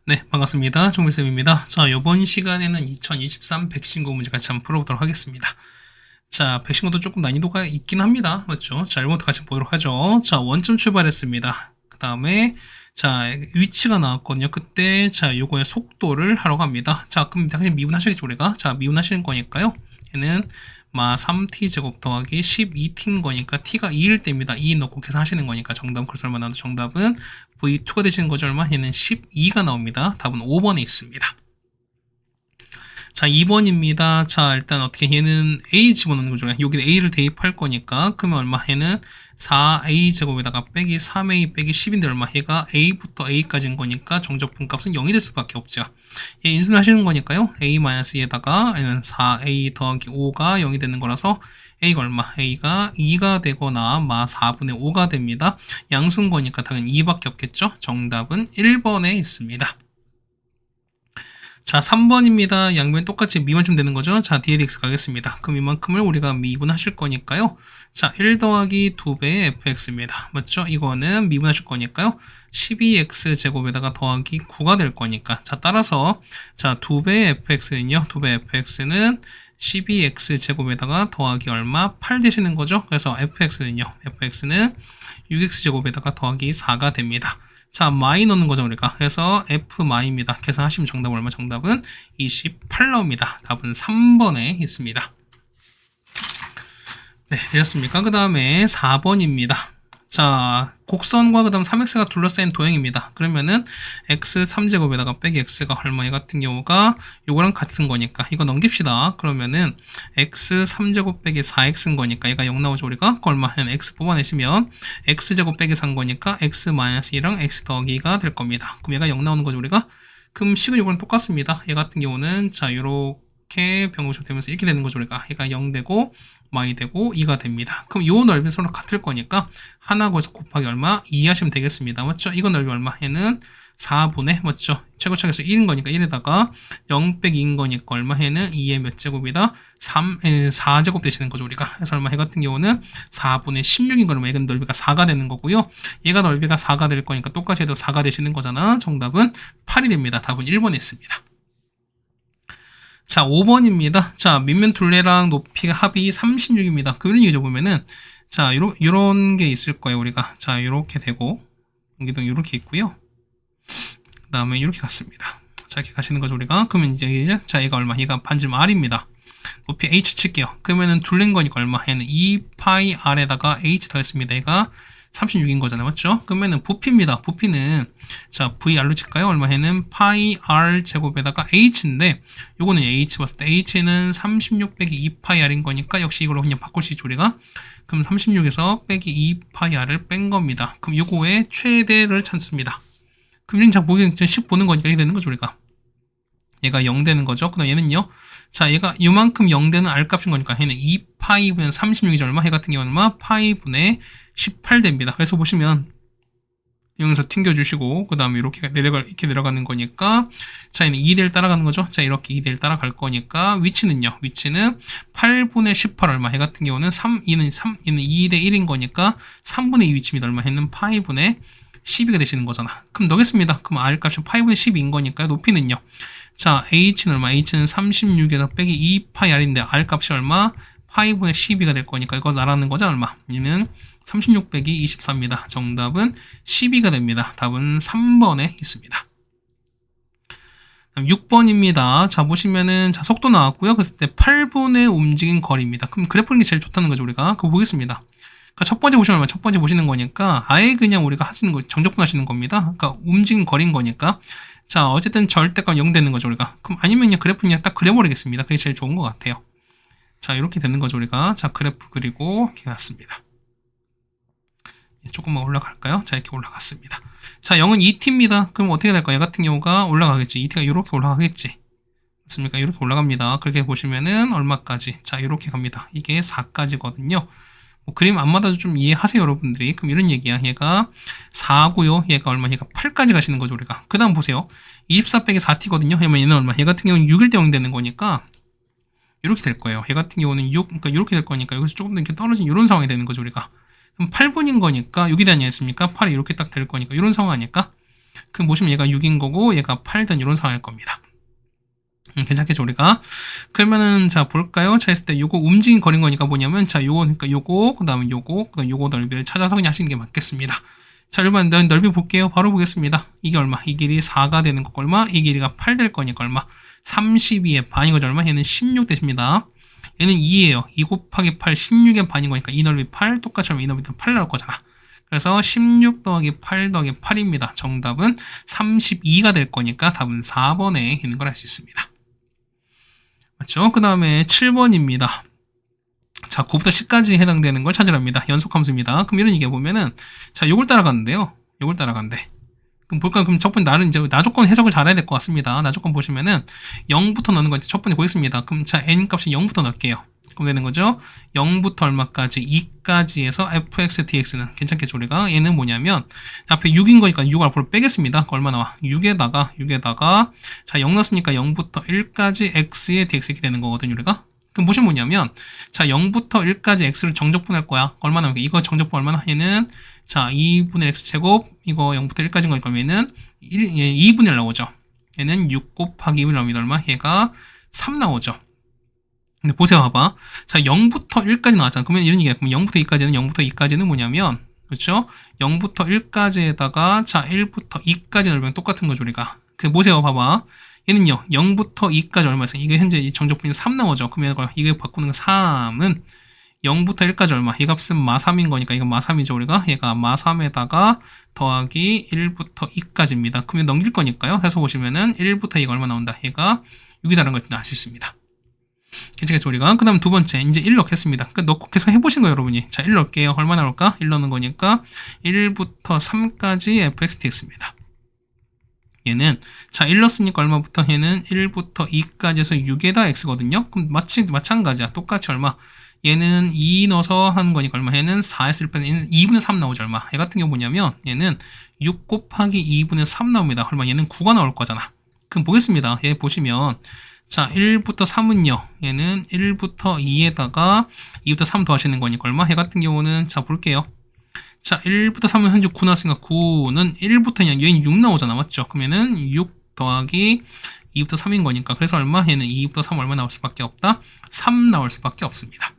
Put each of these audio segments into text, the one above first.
네, 반갑습니다. 종민쌤입니다. 자, 이번 시간에는 2023 백신고 문제 같이 한번 풀어보도록 하겠습니다. 자, 백신고도 조금 난이도가 있긴 합니다. 맞죠? 자, 1번부터 같이 보도록 하죠. 자, 원점 출발했습니다. 그 다음에, 자, 위치가 나왔거든요. 그때, 자, 요거의 속도를 하러 갑니다. 자, 그럼 당신 미분하시겠죠, 우리가? 자, 미분하시는 거니까요. 얘는 마 3t제곱 더하기 12t인 거니까 t가 2일 때입니다. 2 넣고 계산하시는 거니까 정답은 그래서 얼마 나와도 정답은 v2가 되시는 거죠. 얼마? 얘는 12가 나옵니다. 답은 5번에 있습니다. 자, 2번입니다. 자, 일단 어떻게 얘는 a 집어넣는 거죠. 여기 a를 대입할 거니까 그러면 얼마? 얘는 4a 제곱에다가 빼기 3a 빼기 10인데 얼마? 얘가 a부터 a까지인 거니까 정적분 값은 0이 될 수밖에 없죠. 얘 인수를 하시는 거니까요. a-e에다가 얘는 4a 더하기 5가 0이 되는 거라서 a가 얼마? a가 2가 되거나 마 4분의 5가 됩니다. 양수인 거니까 당연히 2밖에 없겠죠. 정답은 1번에 있습니다. 자, 3번입니다. 양변 똑같이 미만쯤 되는 거죠. 자, dx 가겠습니다. 그럼 이만큼을 우리가 미분하실 거니까요. 자, 1 더하기 2배의 fx입니다. 맞죠? 이거는 미분하실 거니까요. 12x 제곱에다가 더하기 9가 될 거니까. 자, 따라서 자, 2배의 fx는요. 2배의 fx는 12x 제곱에다가 더하기 얼마? 8 되시는 거죠. 그래서 fx는요. fx는 6x 제곱에다가 더하기 4가 됩니다. 자, 마이 넣는 거죠, 우리가. 그래서 f 마이입니다. 계산하시면 정답은 얼마? 정답은 28 나옵니다. 답은 3번에 있습니다. 네, 되셨습니까? 그 다음에 4번입니다. 자, 곡선과 그 다음 3x가 둘러싸인 도형입니다. 그러면은 x 3제곱에다가 빼기 x가 얼마 같은 경우가 요거랑 같은 거니까 이거 넘깁시다. 그러면은 x 3제곱 빼기 4x인 거니까 얘가 0 나오죠, 우리가. 그 얼마는 x 뽑아내시면 x제곱 빼기 3 거니까 x 마이너스 2랑 x 더하기가 될 겁니다. 그럼 얘가 0 나오는 거죠, 우리가. 그럼 식은 요거랑 똑같습니다. 얘 같은 경우는 자, 요렇게 병호식 되면서 이렇게 되는 거죠, 우리가. 얘가 0 되고 마이 되고 2가 됩니다. 그럼 요 넓이 서로 같을 거니까 하나 거기서 곱하기 얼마? 2 하시면 되겠습니다. 맞죠? 이거 넓이 얼마? 얘는 4분의 맞죠? 최고차에서 1인 거니까 1에다가 0 빼기 2인 거니까 얼마? 얘는 2의 몇 제곱이다? 4제곱 되시는 거죠, 우리가. 그래서 얼마? 얘 같은 경우는 4분의 16인 거면 얘는 넓이가 4가 되는 거고요. 얘가 넓이가 4가 될 거니까 똑같이 해도 4가 되시는 거잖아. 정답은 8이 됩니다. 답은 1번에 있습니다. 자, 5번입니다. 자, 밑면 둘레랑 높이가 합이 36입니다. 그런 얘기죠, 보면은. 자, 요런 게 있을 거예요, 우리가. 자, 요렇게 되고, 여기도 요렇게 있고요. 그 다음에 요렇게 갔습니다. 자, 이렇게 가시는 거죠, 우리가. 그러면 이제, 자, 얘가 얼마? 얘가 반지름 r입니다. 높이 h 칠게요. 그러면은 둘레인 거니까 얼마? 얘는 2파이 r에다가 h 더했습니다. 얘가 36인 거잖아요. 맞죠? 그러면은 부피입니다. 부피는 자, VR로 칠까요? 얼마? 얘는 파이 R 제곱에다가 H인데 요거는 H 봤을 때 H는 36 빼기 2파이 R인 거니까 역시 이걸로 그냥 바꿀 수 있죠, 우리가. 그럼 36에서 빼기 2파이 R을 뺀 겁니다. 그럼 요거의 최대를 찾습니다. 그럼 이런 자 보기 10 보는 거니까 이렇게 되는 거죠, 우리가. 얘가 0 되는 거죠. 그다음 얘는요. 자, 얘가 요만큼 0 되는 R 값인 거니까 얘는 2파이 분의 36이죠. 얼마? 얘 같은 경우는 얼마? 파이 분의 18 됩니다. 그래서 보시면 여기서 튕겨주시고 그 다음에 이렇게 내려가는 거니까 자, 얘는 2대1 따라가는 거죠. 자, 이렇게 2대1 따라갈 거니까 위치는요. 위치는 8분의 18 얼마? 얘 같은 경우는 2는 2대1인 거니까 3분의 2 위치입니다. 얼마? 얘는 파이분의 12가 되시는 거잖아. 그럼 넣겠습니다. 그럼 R 값이 파이분의 12인 거니까 높이는요. 자, H는 얼마? H는 36에서 빼기 2파이 R인데 R 값이 얼마? 파이분의 12가 될 거니까 이거 나라는 거죠, 얼마? 얘는 36 빼기 24입니다. 정답은 12가 됩니다. 답은 3번에 있습니다. 6번입니다. 자, 보시면은, 자, 속도 나왔고요. 그랬을 때 8분의 움직인 거리입니다. 그럼 그래프는 게 제일 좋다는 거죠, 우리가. 그거 보겠습니다. 그러니까 첫 번째 보시면 얼마? 첫 번째 보시는 거니까 아예 그냥 우리가 하시는 거, 정적분 하시는 겁니다. 그러니까 움직인 거리인 거니까. 자, 어쨌든 절대값 0 되는 거죠, 우리가. 그럼 아니면 그냥 그래프 그냥 딱 그려버리겠습니다. 그게 제일 좋은 것 같아요. 자, 이렇게 되는 거죠, 우리가. 자, 그래프 그리고 이렇게 갔습니다. 조금만 올라갈까요? 자, 이렇게 올라갔습니다. 자, 0은 2t입니다. 그럼 어떻게 될까요? 얘 같은 경우가 올라가겠지. 2t가 이렇게 올라가겠지. 맞습니까? 이렇게 올라갑니다. 그렇게 보시면은 얼마까지? 자, 이렇게 갑니다. 이게 4까지거든요. 뭐 그림 안 맞아도 좀 이해하세요, 여러분들이. 그럼 이런 얘기야. 얘가 4고요. 얘가 얼마? 얘가 8까지 가시는 거죠, 우리가. 그 다음 보세요. 24 빼기 4t거든요. 그러면 얘는 얼마? 얘 같은 경우는 6일 때 0 되는 거니까 이렇게 될 거예요. 얘 같은 경우는 6, 그러니까 이렇게 될 거니까 여기서 조금 더 이렇게 떨어진 이런 상황이 되는 거죠, 우리가. 그럼 8분인 거니까 6이 되지 않습니까? 8이 이렇게 딱 될 거니까 이런 상황 아닐까? 그럼 보시면 얘가 6인 거고 얘가 8든 이런 상황일 겁니다. 괜찮겠죠, 우리가? 그러면은, 자, 볼까요? 자, 했을 때, 요거 움직인 거리인 거니까 뭐냐면, 자, 요거, 그러니까 요거, 그 다음에 요거, 그 다음에 요거 넓이를 찾아서 그냥 하시는 게 맞겠습니다. 자, 여러분, 넓이 볼게요. 바로 보겠습니다. 이게 얼마? 이 길이 4가 되는 거 얼마? 이 길이가 8 될 거니까 얼마? 32의 반인 거죠, 얼마? 얘는 16 되십니다. 얘는 2예요. 2 곱하기 8, 16의 반인 거니까 이 넓이 8, 똑같이 하면 이 넓이도 8 나올 거잖아. 그래서 16 더하기 8 더하기 8입니다. 정답은 32가 될 거니까 답은 4번에 있는 걸 알 수 있습니다. 맞죠? 그 다음에 7번입니다. 자, 9부터 10까지 해당되는 걸 찾으랍니다. 연속함수입니다. 그럼 이런 얘기 보면은, 자, 요걸 따라가는데요. 요걸 따라간대. 그럼 볼까요? 그럼 첫 번째, 나는 이제 나조건 해석을 잘해야 될 것 같습니다. 나조건 보시면은, 0부터 넣는 거 이제 첫 번째 보겠습니다. 그럼 자, n 값이 0부터 넣을게요. 그럼 되는 거죠? 0부터 얼마까지? 2까지 해서 fx dx는 괜찮겠죠, 우리가? 얘는 뭐냐면, 앞에 6인 거니까 6 앞으로 빼겠습니다. 얼마 나와? 6에다가, 자, 0 넣었으니까 0부터 1까지 x의 dx 이렇게 되는 거거든요, 우리가? 그럼 보시면 뭐냐면, 자, 0부터 1까지 x를 정적분할 거야. 얼마 나올까? 이거 정적분 얼마나? 얘는, 자, 2분의 x제곱, 이거 0부터 1까지인 거니까 얘는 2분의 1 나오죠. 얘는 6 곱하기 2분의 1 나옵니다. 얼마? 얘가 3 나오죠. 근데 보세요, 봐봐. 자, 0부터 1까지 나왔잖아. 그러면 이런 얘기야. 그럼 0부터 2까지는 뭐냐면, 그렇죠? 0부터 1까지에다가, 자, 1부터 2까지 넓으면 똑같은 거죠, 우리가. 그, 보세요, 봐봐. 얘는요, 0부터 2까지 얼마였어요? 이게 현재 이 정적분이 3 나오죠. 그러면 이거 바꾸는 거 3은 0부터 1까지 얼마? 이 값은 마3인 거니까 이건 마3이죠, 우리가. 얘가 마3에다가 더하기 1부터 2까지입니다. 그러면 넘길 거니까요. 해서 보시면은 1부터 2가 얼마 나온다? 얘가 6이라는 걸 알 수 있습니다. 괜찮겠죠, 우리가? 그 다음 두 번째, 이제 1 넣겠습니다. 넣고 계속 해보신 거예요, 여러분이. 자, 1 넣을게요. 얼마 나올까? 1 넣는 거니까 1부터 3까지 fx dx입니다. 얘는, 자, 1 넣었으니까 얼마부터? 얘는 1부터 2까지 해서 6에다 x거든요? 그럼 마찬가지야. 똑같이 얼마? 얘는 2 넣어서 하는 거니까 얼마? 얘는 4 했을 때 얘는 2분의 3 나오죠, 얼마? 얘 같은 경우 뭐냐면, 얘는 6 곱하기 2분의 3 나옵니다. 얼마? 얘는 9가 나올 거잖아. 그럼 보겠습니다. 얘 보시면, 자, 1부터 3은요. 얘는 1부터 2에다가 2부터 3 더하시는 거니까 얼마? 얘 같은 경우는 자, 볼게요. 자, 1부터 3은 현재 9 나왔으니까 9는 1부터 그냥 얘는 6 나오잖아. 맞죠? 그러면은 6 더하기 2부터 3인 거니까 그래서 얼마? 얘는 2부터 3 얼마 나올 수밖에 없다? 3 나올 수밖에 없습니다.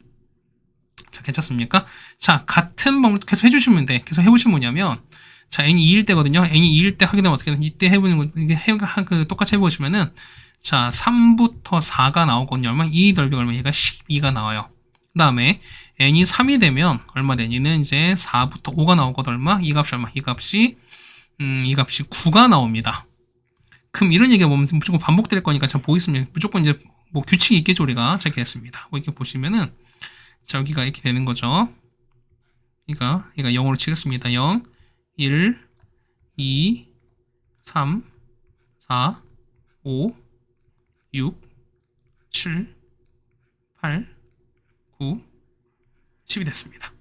자, 괜찮습니까? 자, 같은 방법 계속 해주시면 돼. 계속 해보시면 뭐냐면 자, n이 2일 때거든요. n이 2일 때 하게 되면 어떻게 되나? 이때 해보는 거 이게 똑같이 해보시면은 자, 3부터 4가 나오거든요. 얼마? 이 넓이가 얼마? 얘가 12가 나와요. 그 다음에 n이 3이 되면 얼마 되니는 이제 4부터 5가 나오거든. 얼마? 이 값이 얼마? 이 값이 9가 나옵니다. 그럼 이런 얘기가 보면 무조건 반복될 거니까 자, 보겠습니다. 무조건 이제 뭐 규칙이 있겠죠, 우리가. 자, 이렇게 했습니다. 이렇게 보시면은 자, 여기가 이렇게 되는 거죠. 얘가 0으로 치겠습니다. 0, 1, 2, 3, 4, 5, 6, 7, 8, 9, 10이 됐습니다.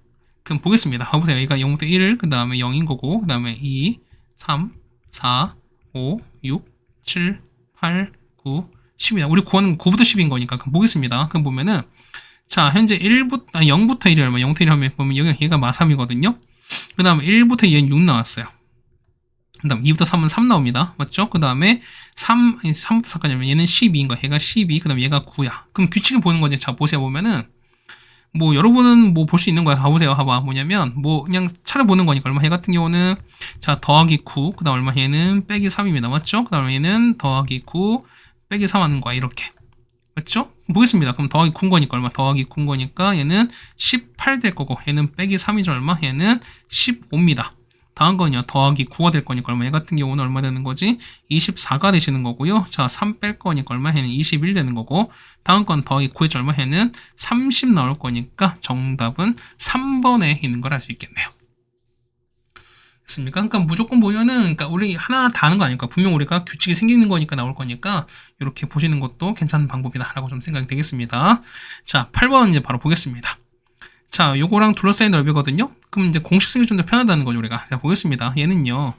그럼 보겠습니다. 봐보세요. 얘가 0부터 1, 그 다음에 0인 거고, 그 다음에 2, 3, 4, 5, 6, 7, 8, 9, 10이다. 우리 구하는 9부터 10인 거니까. 그럼 보겠습니다. 그럼 보면은, 자, 현재 0부터 1이 얼마? 0부터 1 하면 보면 얘가 마3이거든요. 그 다음에 1부터 2는 6 나왔어요. 그 다음 2부터 3은 3 나옵니다. 맞죠? 그 다음에 3부터 4까지 하면 얘는 12인 거야. 얘가 12, 그 다음에 얘가 9야. 그럼 규칙을 보는 거지. 자, 보세요. 보면은, 뭐, 여러분은 뭐 볼 수 있는 거야. 봐보세요. 봐봐. 뭐냐면, 뭐, 그냥 차려보는 거니까. 얼마? 얘 같은 경우는, 자, 더하기 9, 그 다음 얼마? 얘는 빼기 3입니다. 맞죠? 그 다음에 얘는 더하기 9, 빼기 3 하는 거야. 이렇게. 맞죠? 보겠습니다. 그럼 더하기 9인 거니까 얼마? 더하기 9인 거니까 얘는 18 될 거고, 얘는 빼기 3이죠. 얼마? 얘는 15입니다. 다음 거는요, 더하기 9가 될 거니까 얼마? 얘 같은 경우는 얼마 되는 거지? 24가 되시는 거고요. 자, 3 뺄 거니까 얼마? 얘는 21 되는 거고, 다음 건 더하기 9의 얼마? 얘는 30 나올 거니까 정답은 3번에 있는 걸 알 수 있겠네요. 됐습니까? 그러니까 무조건 보면은, 그러니까 우리 하나 다 하는 거 아닐까? 분명 우리가 규칙이 생기는 거니까 나올 거니까, 이렇게 보시는 것도 괜찮은 방법이다라고 좀 생각이 되겠습니다. 자, 8번 이제 바로 보겠습니다. 자, 요거랑 둘러싸인 넓이거든요? 그럼 이제 공식 쓰기 좀 더 편하다는 거죠, 우리가. 자, 보겠습니다. 얘는요,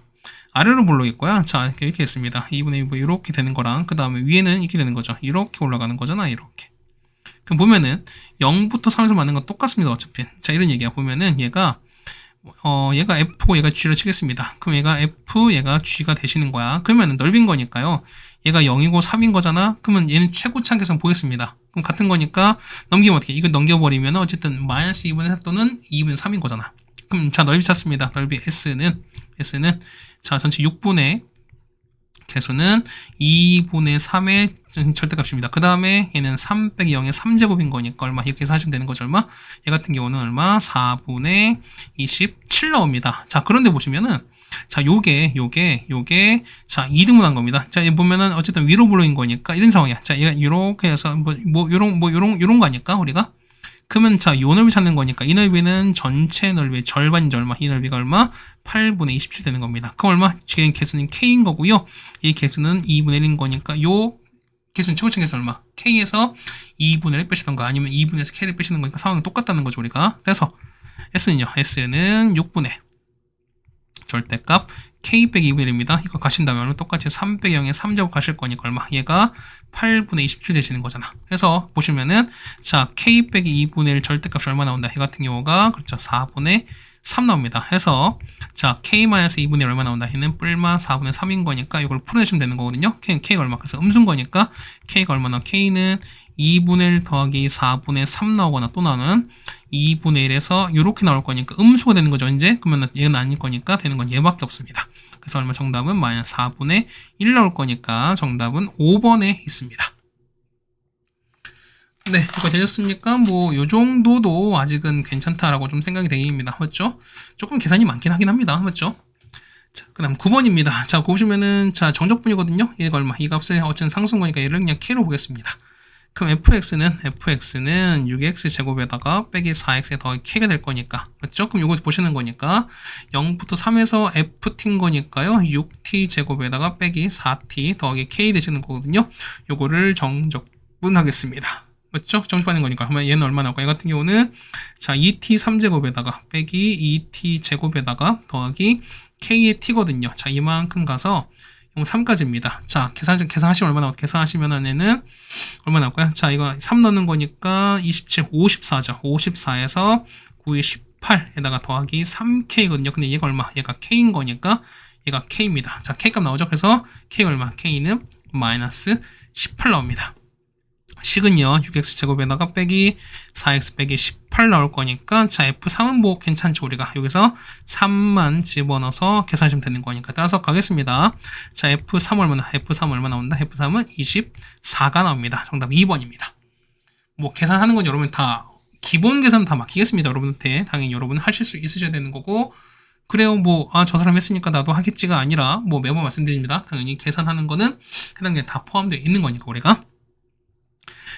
아래로 물러겠고요. 자, 이렇게 했습니다. 2분의 2 이렇게 되는 거랑, 그 다음에 위에는 이렇게 되는 거죠. 이렇게 올라가는 거잖아, 이렇게. 그럼 보면은, 0부터 3에서 맞는 건 똑같습니다, 어차피. 자, 이런 얘기야. 보면은, 얘가 얘가 F고 얘가 G로 치겠습니다. 그럼 얘가 F, 얘가 G가 되시는 거야. 그러면 넓인 거니까요. 얘가 0이고 3인 거잖아. 그러면 얘는 최고치 한계선 보겠습니다. 그럼 같은 거니까 넘기면 어떻게? 이거 넘겨버리면 어쨌든 마이너스 2분의 4 또는 2분의 3인 거잖아. 그럼 자, 넓이 찾습니다. 넓이 S는 자, 전체 6분의 개수는 2분의 3의 절대값입니다. 그 다음에 얘는 3 빼기 0의 3제곱인 거니까 얼마? 이렇게 해서 하시면 되는 거죠. 얼마? 얘 같은 경우는 얼마? 4분의 27 나옵니다. 자, 그런데 보시면은 자, 요게 자, 2등분한 겁니다. 자, 얘 보면은 어쨌든 위로 블록인 거니까 이런 상황이야. 자, 얘가 요렇게 해서 요런 거 아닐까? 우리가? 그러면 자, 요 넓이 찾는 거니까 이 넓이는 전체 넓이의 절반인지 얼마? 이 넓이가 얼마? 8분의 27 되는 겁니다. 그럼 얼마? 지금 개수는 K인 거고요. 이 개수는 2분의 1인 거니까 요 개수는 최고층 개수 얼마? K에서 2분의 1 빼시던 거 아니면 2분의 1에서 K를 빼시는 거니까 상황이 똑같다는 거죠, 우리가. 그래서 S는요. S는 6분의 절대값 K 빼기 2분의 1입니다. 이거 가신다면 똑같이 3 빼기 0에 3제곱 가실 거니까 얼마? 얘가 8분의 27 되시는 거잖아. 그래서 보시면은 자, K 빼기 2분의 1 절대값이 얼마 나온다? 이 같은 경우가 그렇죠. 4분의 3 나옵니다. 해서 자, K-2분의 1 얼마 나온다? 얘는 뿔마 4분의 3인 거니까 이걸 풀어내시면 되는 거거든요. K가 얼마? 그래서 음수인 거니까 K가 얼마나? K는 2분의 1 더하기 4분의 3 나오거나 또 나는 2분의 1에서 이렇게 나올 거니까 음수가 되는 거죠. 이제 그러면 얘는 아닐 거니까 되는 건 얘밖에 없습니다. 그래서 얼마? 정답은 마이너스 4분의 1 나올 거니까 정답은 5번에 있습니다. 네, 이거 되셨습니까? 뭐, 요 정도도 아직은 괜찮다라고 좀 생각이 되입니다. 맞죠? 조금 계산이 많긴 하긴 합니다. 맞죠? 자, 그 다음 9번입니다. 자, 보시면은, 자, 정적분이거든요? 얘가 얼마? 이 값의 어쨌든 상수거니까 얘를 그냥 K로 보겠습니다. 그럼 fx는 6x 제곱에다가 빼기 4x에 더하기 k가 될 거니까, 맞죠? 그럼 요거 보시는 거니까 0부터 3에서 ft인 거니까요. 6t 제곱에다가 빼기 4t 더하기 k 되시는 거거든요. 요거를 정적분하겠습니다. 맞죠? 정식받는 거니까. 그러면 얘는 얼마 나올까? 얘 같은 경우는 자, 2t 3제곱에다가 빼기 2t 제곱에다가 더하기 k의 t거든요. 자, 이만큼 가서 3까지입니다. 자, 계산하시면 얼마 나올까? 계산하시면 얘는 얼마 나올까요? 자, 이거 3 넣는 거니까 27, 54죠. 54에서 9의 18에다가 더하기 3k거든요. 근데 얘가 얼마? 얘가 k인 거니까 얘가 k입니다. 자, k 값 나오죠? 그래서 k가 얼마? k는 마이너스 18 나옵니다. 식은요 6x 제곱에다가 빼기 4x 빼기 18 나올 거니까 자 F3은 뭐 괜찮죠. 우리가 여기서 3만 집어넣어서 계산하시면 되는 거니까 따라서 가겠습니다. 자 F3 얼마 나온다? F3은 24가 나옵니다. 정답 2번입니다. 뭐 계산하는 건 여러분 다 기본 계산 다 맡기겠습니다. 여러분한테 당연히 여러분 하실 수 있으셔야 되는 거고 그래요 뭐 저 사람 했으니까 나도 하겠지가 아니라 뭐 매번 말씀드립니다. 당연히 계산하는 거는 해당에 다 포함되어 있는 거니까 우리가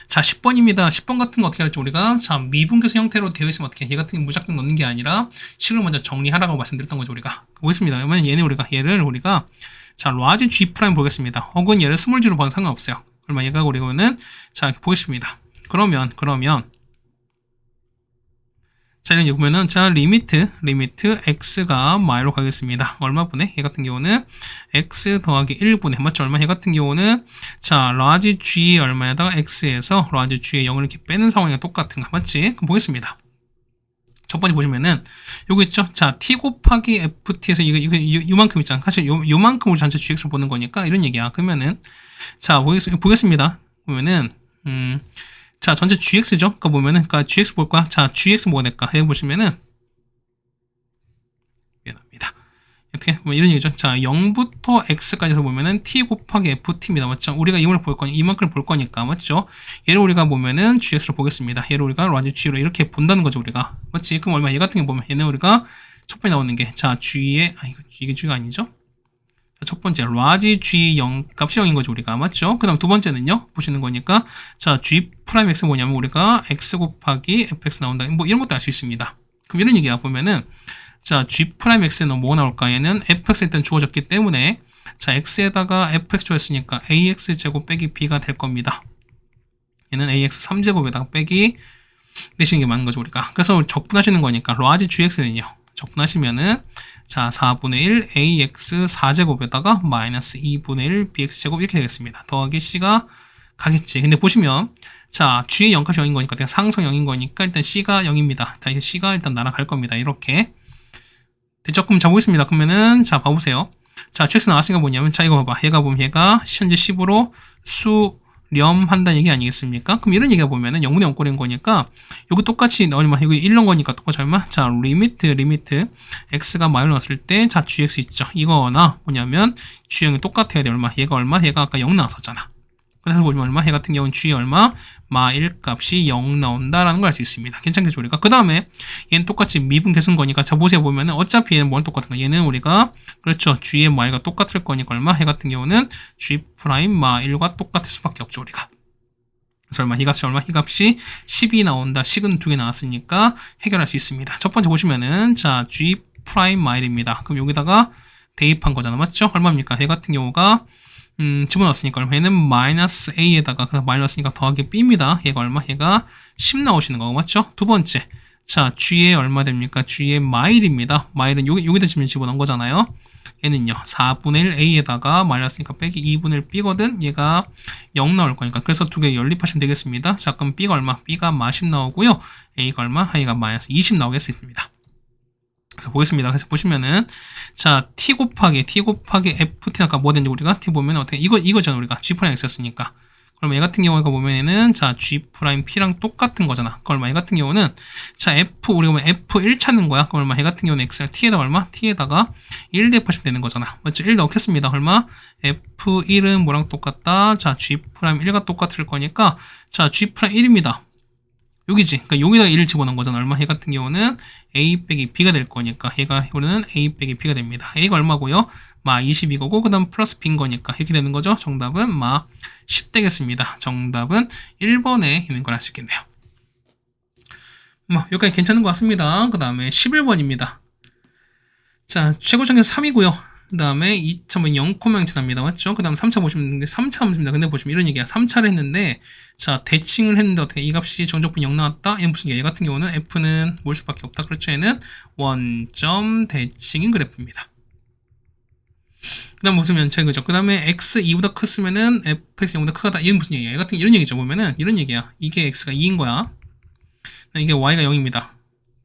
자, 10번입니다. 10번 같은 거 어떻게 할지 우리가 자, 미분계수 형태로 되어 있으면 어떻게 얘 같은 게 무작정 넣는 게 아니라 식을 먼저 정리하라고 말씀드렸던 거죠, 우리가. 보겠습니다. 그러면 얘를 우리가 자, 라지 G 프라임 보겠습니다. 혹은 얘를 스몰 G로 봐도 상관없어요. 그러면 얘가 우리는 자, 이렇게 보겠습니다. 그러면 자, 이렇게 보면은 자, 리미트 x가 y로 가겠습니다. 얼마 분의? 얘 같은 경우는 x 더하기 1분의 맞죠? 얼마? 얘 같은 경우는 자, 라지 g 얼마에다가 x에서 라지 g의 0을 이렇게 빼는 상황이 똑같은 거 맞지? 그럼 보겠습니다. 첫 번째 보시면은 요거 있죠? 자, t 곱하기 ft에서 이거 요만큼 있잖아. 사실 요만큼 우리 전체 gx를 보는 거니까 이런 얘기야. 그러면은 자, 보겠습니다. 보면은 자, 전체 gx죠? 그러니까 보면은, gx 볼 거야. 자, gx 뭐가 될까? 여기 보시면은, 미안합니다. 이렇게, 뭐 이런 얘기죠. 자, 0부터 x까지 해서 보면은, t 곱하기 ft입니다. 맞죠? 우리가 이만큼을 볼 거니까, 맞죠? 얘를 우리가 보면은, gx를 보겠습니다. 얘를 우리가 라지 g로 이렇게 본다는 거죠, 우리가. 맞지? 그럼 얼마, 얘 같은 게 보면, 얘는 우리가 첫 번째 나오는 게, 자, g의, 이게 g가 아니죠? 첫 번째 라지 g 0 값이 0인 거죠 우리가 맞죠? 그 다음 두 번째는요 보시는 거니까 자 g 프라임 x 뭐냐면 우리가 x 곱하기 fx 나온다 뭐 이런 것도 알 수 있습니다. 그럼 이런 얘기야 보면은 자 g 프라임 x는 뭐 나올까? 얘는 fx 일단 주어졌기 때문에 자 x에다가 fx 주었으니까 ax 제곱 빼기 b가 될 겁니다. 얘는 ax 3제곱에다가 빼기 내시는 게 맞는 거죠 우리가. 그래서 적분하시는 거니까 라지 gx는요 적분하시면은 자, 4분의 1 ax 4제곱에다가 마이너스 2분의 1 bx제곱 이렇게 되겠습니다. 더하기 c가 가겠지. 근데 보시면 자, g의 0값이 0인 거니까 상성 0인 거니까 일단 c가 0입니다. 자, 이제 c가 일단 날아갈 겁니다. 이렇게. 됐죠? 그럼 자, 보겠습니다. 그러면은, 자, 봐보세요. 자, GX 나왔으니까 뭐냐면, 자, 이거 봐봐. 얘가 보면 얘가 현재 10으로 수렴한다는 얘기 아니겠습니까? 그럼 이런 얘기가 보면은 0분의 0꼴인 거니까, 요거 똑같이 얼마, 이거 1런 거니까 똑같이 얼마? 자, 리미트, x가 마이너스 나왔을 때, 자, gx 있죠? 이거나 뭐냐면, g형이 똑같아야 돼. 얼마? 얘가 얼마? 얘가 아까 0 나왔었잖아. 그래서 보면 얼마? 얘 같은 경우는 g 얼마? 마 1 값이 0 나온다라는 걸 알 수 있습니다. 괜찮겠죠, 우리가? 그 다음에 얘는 똑같이 미분 계수인 거니까 자, 보세요. 보면은 어차피 얘는 뭐랑 똑같은 거 얘는 우리가 그렇죠. g의 y가 똑같을 거니까 얼마? 얘 같은 경우는 g 프라임 마 1과 똑같을 수밖에 없죠, 우리가. 그래서 얼마? 이 값이 얼마? 이 값이 10이 나온다. 식은 2개 나왔으니까 해결할 수 있습니다. 첫 번째 보시면은 자, g 프라임 마 1입니다. 그럼 여기다가 대입한 거잖아. 맞죠? 얼마입니까? 얘 같은 경우가 집어넣었으니까 얼마? 얘는 마이너스 a에다가 마이너스니까 더하기 b입니다. 얘가 얼마? 얘가 10 나오시는 거고 맞죠? 두 번째 자 g에 얼마 됩니까? g에 마일입니다. 마일은 여기다 지금 집어넣은 거잖아요. 얘는요 4분의 1 a에다가 마이너스니까 빼기 2분의 1 b거든. 얘가 0 나올 거니까 그래서 두 개 연립하시면 되겠습니다. 자 그럼 b가 얼마? b가 마 10 나오고요. a가 얼마? a가 마이너스 20 나오겠습니다. 그래서 보겠습니다. 그래서 보시면은 자 t 곱하기 ft 아까 뭐 된지 우리가 t 보면 어떻게 이거잖아 우리가 g 프라임 x였으니까. 그러면 얘 같은 경우가 보면은 자 g 프라임 p랑 똑같은 거잖아. 그럼 얘 같은 경우는 자 f 우리가 보면 f1 찾는 거야. 그럼 얘 같은 경우는 x를 t에다가 얼마? t에다가 1 대입하시면 되는 거잖아. 맞죠? 1 넣겠습니다. 얼마? f1은 뭐랑 똑같다? 자 g 프라임 1과 똑같을 거니까 자 g 프라임 1입니다. 여기지. 그러니까 여기다가 1을 집어넣은 거잖아. 얼마? 얘 같은 경우는 a 빼기 b가 될 거니까 얘가 이거는 a 빼기 b가 됩니다. a가 얼마고요? 마 20이고고 그 다음 플러스 b인 거니까 이렇게 되는 거죠. 정답은 마 10 되겠습니다. 정답은 1번에 있는 걸 알 수 있겠네요. 뭐 여기까지 괜찮은 것 같습니다. 그 다음에 11번입니다. 자 최고점에서 3이고요. 그 다음에 2차는 0,0 지납니다. 맞죠? 그 다음 3차 보시면 되는데 3차 문제입니다. 근데 보시면 이런 얘기야. 3차를 했는데 자 대칭을 했는데 어떻게 이 값이 정적분 0 나왔다? 얘는 무슨 얘기 같은 경우는 f는 뭘 수밖에 없다. 그렇죠? 얘는 원점 대칭인 그래프입니다. 그 다음 보시면 그죠? 그 다음에 x 2보다 컸으면은 fx 0보다 크다. 얘는 무슨 얘기야? 얘 같은 이런 얘기죠. 보면은 이런 얘기야. 이게 x가 2인 거야. 이게 y가 0입니다.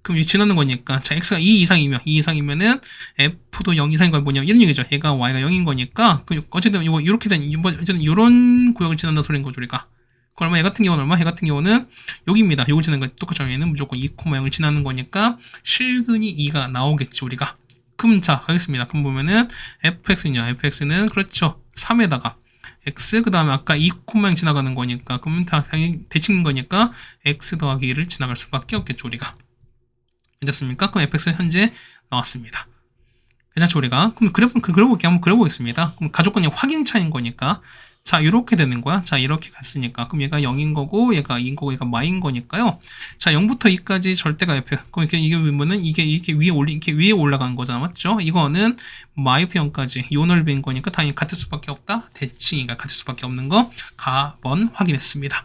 그럼 지나는 거니까 자 x가 2 이상이면은 f도 0 이상인 건 뭐냐면 이런 얘기죠. 얘가 y가 0인 거니까 어쨌든 이거 이렇게 된 어쨌든 이런 구역을 지난다 소리인 거죠 우리가. 그럼 얼마? 얘 같은 경우는 얼마? 얘 같은 경우는 여기입니다. 요거 지나는 거 똑같죠. 얘는 무조건 2,0을 지나는 거니까 실근이 2가 나오겠지 우리가. 그럼 자 가겠습니다. 그럼 보면은 fx는 그렇죠 3에다가 x 그 다음에 아까 2,0 지나가는 거니까 그러면 당연히 대칭인 거니까 x 더하기 1을 지나갈 수밖에 없겠죠 우리가. 괜찮습니까? 그럼 fx 현재 나왔습니다. 괜찮죠 우리가? 그럼 그래프 한번 그려보겠습니다. 그럼 가족권이 확인차인 거니까 자 이렇게 되는 거야. 자 이렇게 갔으니까 그럼 얘가 0인 거고 얘가 2인 거고 얘가 마인 거니까요. 자 0부터 2까지 절대가 f. 그럼 이게 보면은 이게 위에 올라간 거잖아. 맞죠? 이거는 마이부터 0까지 요 넓이인 거니까 당연히 같을 수밖에 없다. 대칭이가 같을 수밖에 없는 거 가번 확인했습니다.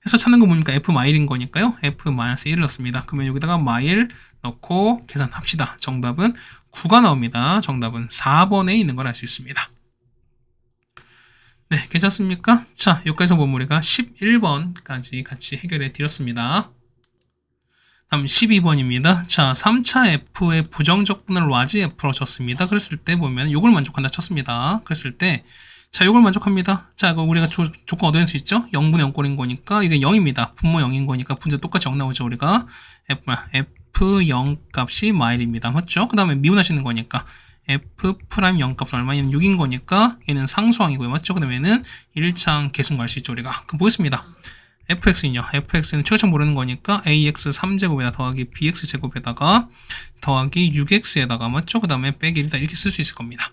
해서 찾는 거 뭡니까? f 마일인 거니까요. f-1을 넣습니다. 그러면 여기다가 마일 넣고 계산합시다. 정답은 9가 나옵니다. 정답은 4번에 있는 걸 알 수 있습니다. 네, 괜찮습니까? 자, 여기까지서 보면 우리가 11번까지 같이 해결해 드렸습니다. 다음 12번입니다. 자, 3차 f의 부정적분을 라지 f로 줬습니다. 그랬을 때 보면 이걸 만족한다 쳤습니다. 그랬을 때 자, 이걸 만족합니다. 자, 이거 우리가 조건 얻어낼 수 있죠? 0분의 0꼴인 거니까 이게 0입니다. 분모 0인 거니까 분자 똑같이 0 나오죠. 우리가 f0 값이 마일입니다. 맞죠? 그 다음에 미분하시는 거니까 f'0 값은 얼마? 얘는 6인 거니까 얘는 상수항이고요. 맞죠? 그 다음에 얘는 1창 계수인 거 알 수 있죠. 우리가. 그럼 보겠습니다. fx는요. fx는 최고점 모르는 거니까 ax 3제곱에다 더하기 bx 제곱에다가 더하기 6x에다가 맞죠? 그 다음에 빼기 일단 이렇게 쓸 수 있을 겁니다.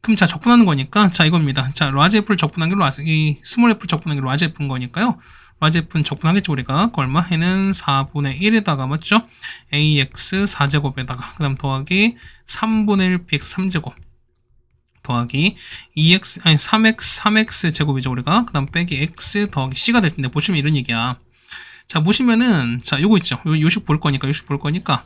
그럼 자 적분하는 거니까 자 이겁니다. 자 라지 f를 적분한 게 이 스몰 f를 적분한 게 라지 f인 거니까요. 라지 f는 적분하겠죠 우리가. 그 얼마? 얘는 4분의 1에다가 맞죠? ax 4제곱에다가 그 다음 더하기 3분의 1 bx 3제곱 더하기 3x 제곱이죠 우리가. 그 다음 빼기 x 더하기 c가 될 텐데 보시면 이런 얘기야. 자 보시면은 자 요거 있죠. 요식 볼 거니까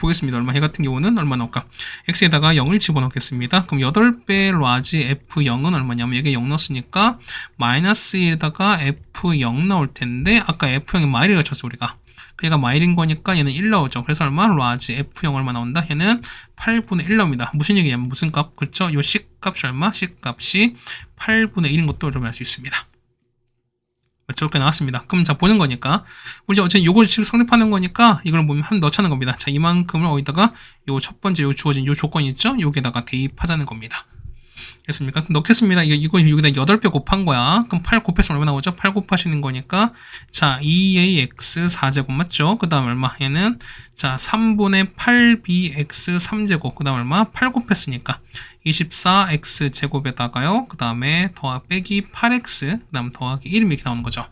보겠습니다. 얼마? 얘 같은 경우는 얼마 나올까? x에다가 0을 집어넣겠습니다. 그럼 8배 라지 f0은 얼마냐면 여기 0 넣었으니까 마이너스 1에다가 f0 나올 텐데 아까 f0이 마일을 갖췄어 우리가. 얘가 마일인 거니까 얘는 1 나오죠. 그래서 얼마? 라지 F0 얼마 나온다? 얘는 8분의 1 나옵니다. 무슨 얘기냐면 무슨 값? 그렇죠? 요 C 값이 얼마? C 값이 8분의 1인 것도 여러분 알 수 있습니다. 맞죠? 이렇게 나왔습니다. 그럼 자, 보는 거니까. 우리 어차피 요거 지금 성립하는 거니까 이걸 보면 한 넣자는 겁니다. 자, 이만큼을 어디다가 요 첫 번째 요 주어진 요 조건 있죠? 여기다가 대입하자는 겁니다. 됐습니까? 넣겠습니다. 이거 여기다 8배 곱한 거야. 그럼 8 곱해서 얼마 나오죠? 8 곱하시는 거니까. 자, 2ax 4제곱 맞죠? 그 다음 얼마? 얘는 자, 3분의 8bx 3제곱. 그 다음 얼마? 8 곱했으니까 24x 제곱에다가요. 그 다음에 더하기 빼기 8x. 그 다음 더하기 1 이렇게 나오는 거죠.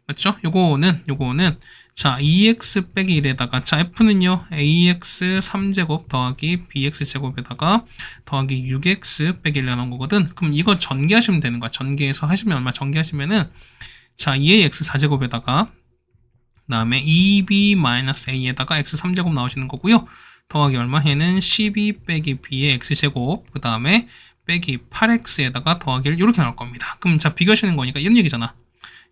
맞죠? 요거는 자, 2x 빼기 1에다가 자, f는요 ax 3제곱 더하기 bx 제곱에다가 더하기 6x 빼기 1 나온 거거든. 그럼 이거 전개하시면 되는 거야. 전개해서 하시면 얼마? 전개하시면은 자, 2ax 4제곱에다가 그 다음에 2b-a에다가 x 3제곱 나오시는 거고요. 더하기 얼마? 얘는 12 빼기 b의 x제곱 그 다음에 빼기 8x에다가 더하기 1 이렇게 나올 겁니다. 그럼 자, 비교하시는 거니까 이런 얘기잖아.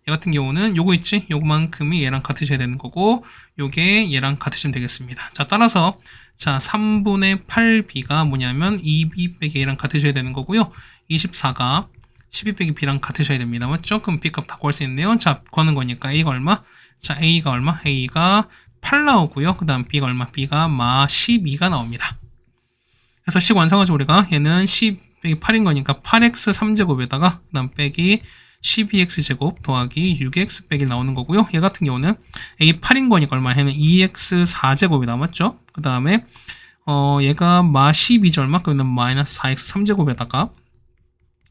얘 같은 경우는 요거 있지? 요만큼이 얘랑 같으셔야 되는 거고 요게 얘랑 같으시면 되겠습니다. 자, 따라서 자, 3분의 8b가 뭐냐면 2b 빼기 a랑 같으셔야 되는 거고요. 24가 12 빼기 b랑 같으셔야 됩니다. 맞죠? 그럼 b값 다 구할 수 있네요. 자, 구하는 거니까 a가 얼마? 자, a가 얼마? a가 8 나오고요. 그 다음 b가 얼마? b가 마 12가 나옵니다. 그래서 식 완성하죠. 우리가 얘는 10 빼기 8인 거니까 8x 3제곱에다가 그 다음 빼기 12x제곱 더하기 6x 빼기 나오는 거고요. 얘 같은 경우는 a 8인 거니까 얼마? 얘는 2x 4제곱이 남았죠. 그 다음에 얘가 마 12죠. 얼마? 그러면 마이너스 4x 3제곱에다가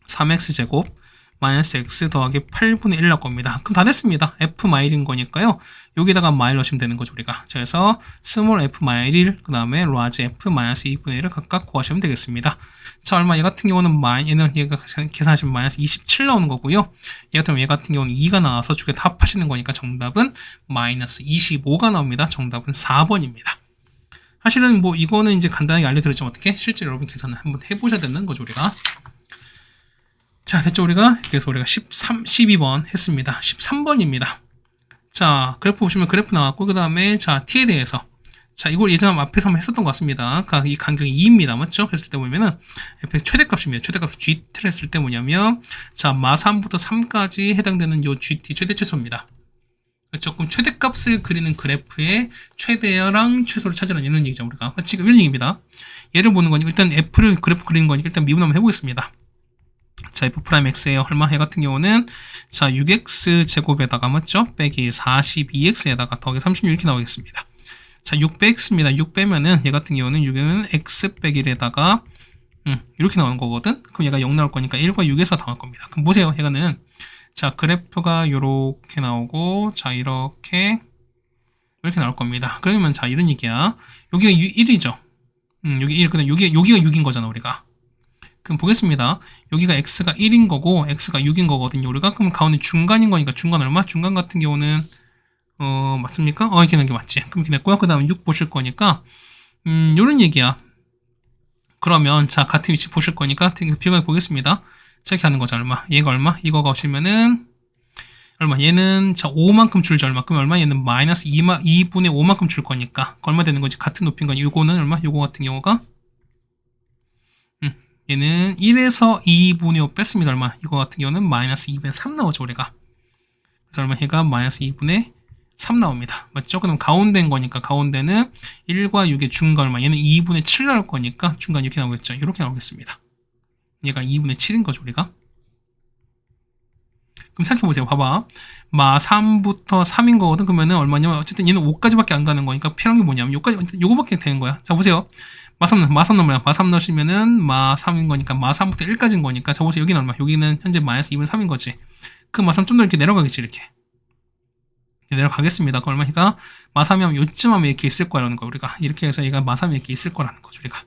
3x제곱 마이너스 x 더하기 8분의 1 나올 겁니다. 그럼 다 됐습니다. f 마일인 거니까요. 여기다가 마일 넣으시면 되는 거죠, 우리가. 자, 그래서 스몰 f 마일 1, 그 다음에 라지 f 마이너스 2분의 1을 각각 구하시면 되겠습니다. 자, 얼마? 얘 같은 경우는 얘는 얘가 계산하시면 마이너스 27 나오는 거고요. 얘 같은 경우는 2가 나와서 두 개 다 합하시는 거니까 정답은 마이너스 25가 나옵니다. 정답은 4번입니다. 사실은 뭐 이거는 이제 간단하게 알려드렸지만 어떻게 실제 여러분 계산을 한번 해보셔야 되는 거죠, 우리가. 자, 됐죠, 우리가? 그래서 우리가 12번 했습니다. 13번입니다. 자, 그래프 보시면 그래프 나왔고, 그 다음에, 자, t에 대해서. 자, 이걸 예전 앞에서 한번 했었던 것 같습니다. 그러니까 이 간격이 2입니다. 맞죠? 했을 때 보면은, fx 최대값입니다. 최대값 gt를 했을 때 뭐냐면, 자, 마3부터 3까지 해당되는 요 gt 최대 최소입니다. 그렇죠? 그럼 최대값을 그리는 그래프의 최대랑 최소를 찾으라는 이런 얘기죠, 우리가. 지금 이런 얘기입니다. 얘를 보는 거니까, 일단 f를 그래프 그리는 거니까 일단 미분 한번 해보겠습니다. 자, f'(x에요) 얼마? 해 같은 경우는 자, 6x 제곱에다가 맞죠? 빼기 42x에다가 더하기 36 이렇게 나오겠습니다. 자, 6 x입니다. 6 빼면은 얘 같은 경우는 6은 x 빼기 1에다가 이렇게 나오는 거거든. 그럼 얘가 0 나올 거니까 1과 6에서 나올 겁니다. 그럼 보세요. 얘가는 자, 그래프가 요렇게 나오고 자, 이렇게 나올 겁니다. 그러면 자, 이런 얘기야. 여기가 1이죠. 여기 1, 근데 여기가 6인 거잖아, 우리가. 그럼 보겠습니다. 여기가 x가 1인 거고 x가 6인 거거든요. 우리가 그럼 가운데 중간인 거니까 중간 얼마? 중간 같은 경우는 맞습니까? 이렇게 되는 게 맞지. 그럼 이렇게 됐고요. 그 다음 6 보실 거니까 요런 얘기야. 그러면 자, 같은 위치 보실 거니까 비교해 보겠습니다. 자, 이렇게 하는 거죠. 얼마? 얘가 얼마? 이거가 오시면은 얼마? 얘는 자, 5만큼 줄죠. 얼마? 그럼 얼마? 얘는 마이너스 2분의 5만큼 줄 거니까 얼마 되는 거지? 같은 높이인 거니. 요거는 얼마? 요거 같은 경우가 얘는 1에서 2분의 5 뺐습니다. 얼마? 이거 같은 경우는 마이너스 2분의 3 나오죠, 우리가. 그래서 얼마? 얘가 마이너스 2분의 3 나옵니다. 맞죠? 그럼 가운데인 거니까 가운데는 1과 6의 중간 얼마? 얘는 2분의 7 나올 거니까 중간 이렇게 나오겠죠. 이렇게 나오겠습니다. 얘가 2분의 7인 거죠, 우리가. 그럼 생각해보세요. 봐봐. 마 3부터 3인 거거든. 그러면은 얼마냐면 어쨌든 얘는 5까지밖에 안 가는 거니까 필요한 게 뭐냐면 요거밖에 되는 거야. 자, 보세요. 마3 넣으면 마3 넣으시면은 마3인 거니까 마3부터 1까지인 거니까 자, 보세요. 여기는 얼마? 여기는 현재 마이너스 2분의 3인 거지. 그 마3 좀 더 이렇게 내려가겠지, 이렇게. 내려가겠습니다. 그 얼마니까 마3이 하면 요쯤 하면 이렇게 있을 거라는 거 우리가. 이렇게 해서 얘가 마3이 이렇게 있을 거라는 거죠, 우리가.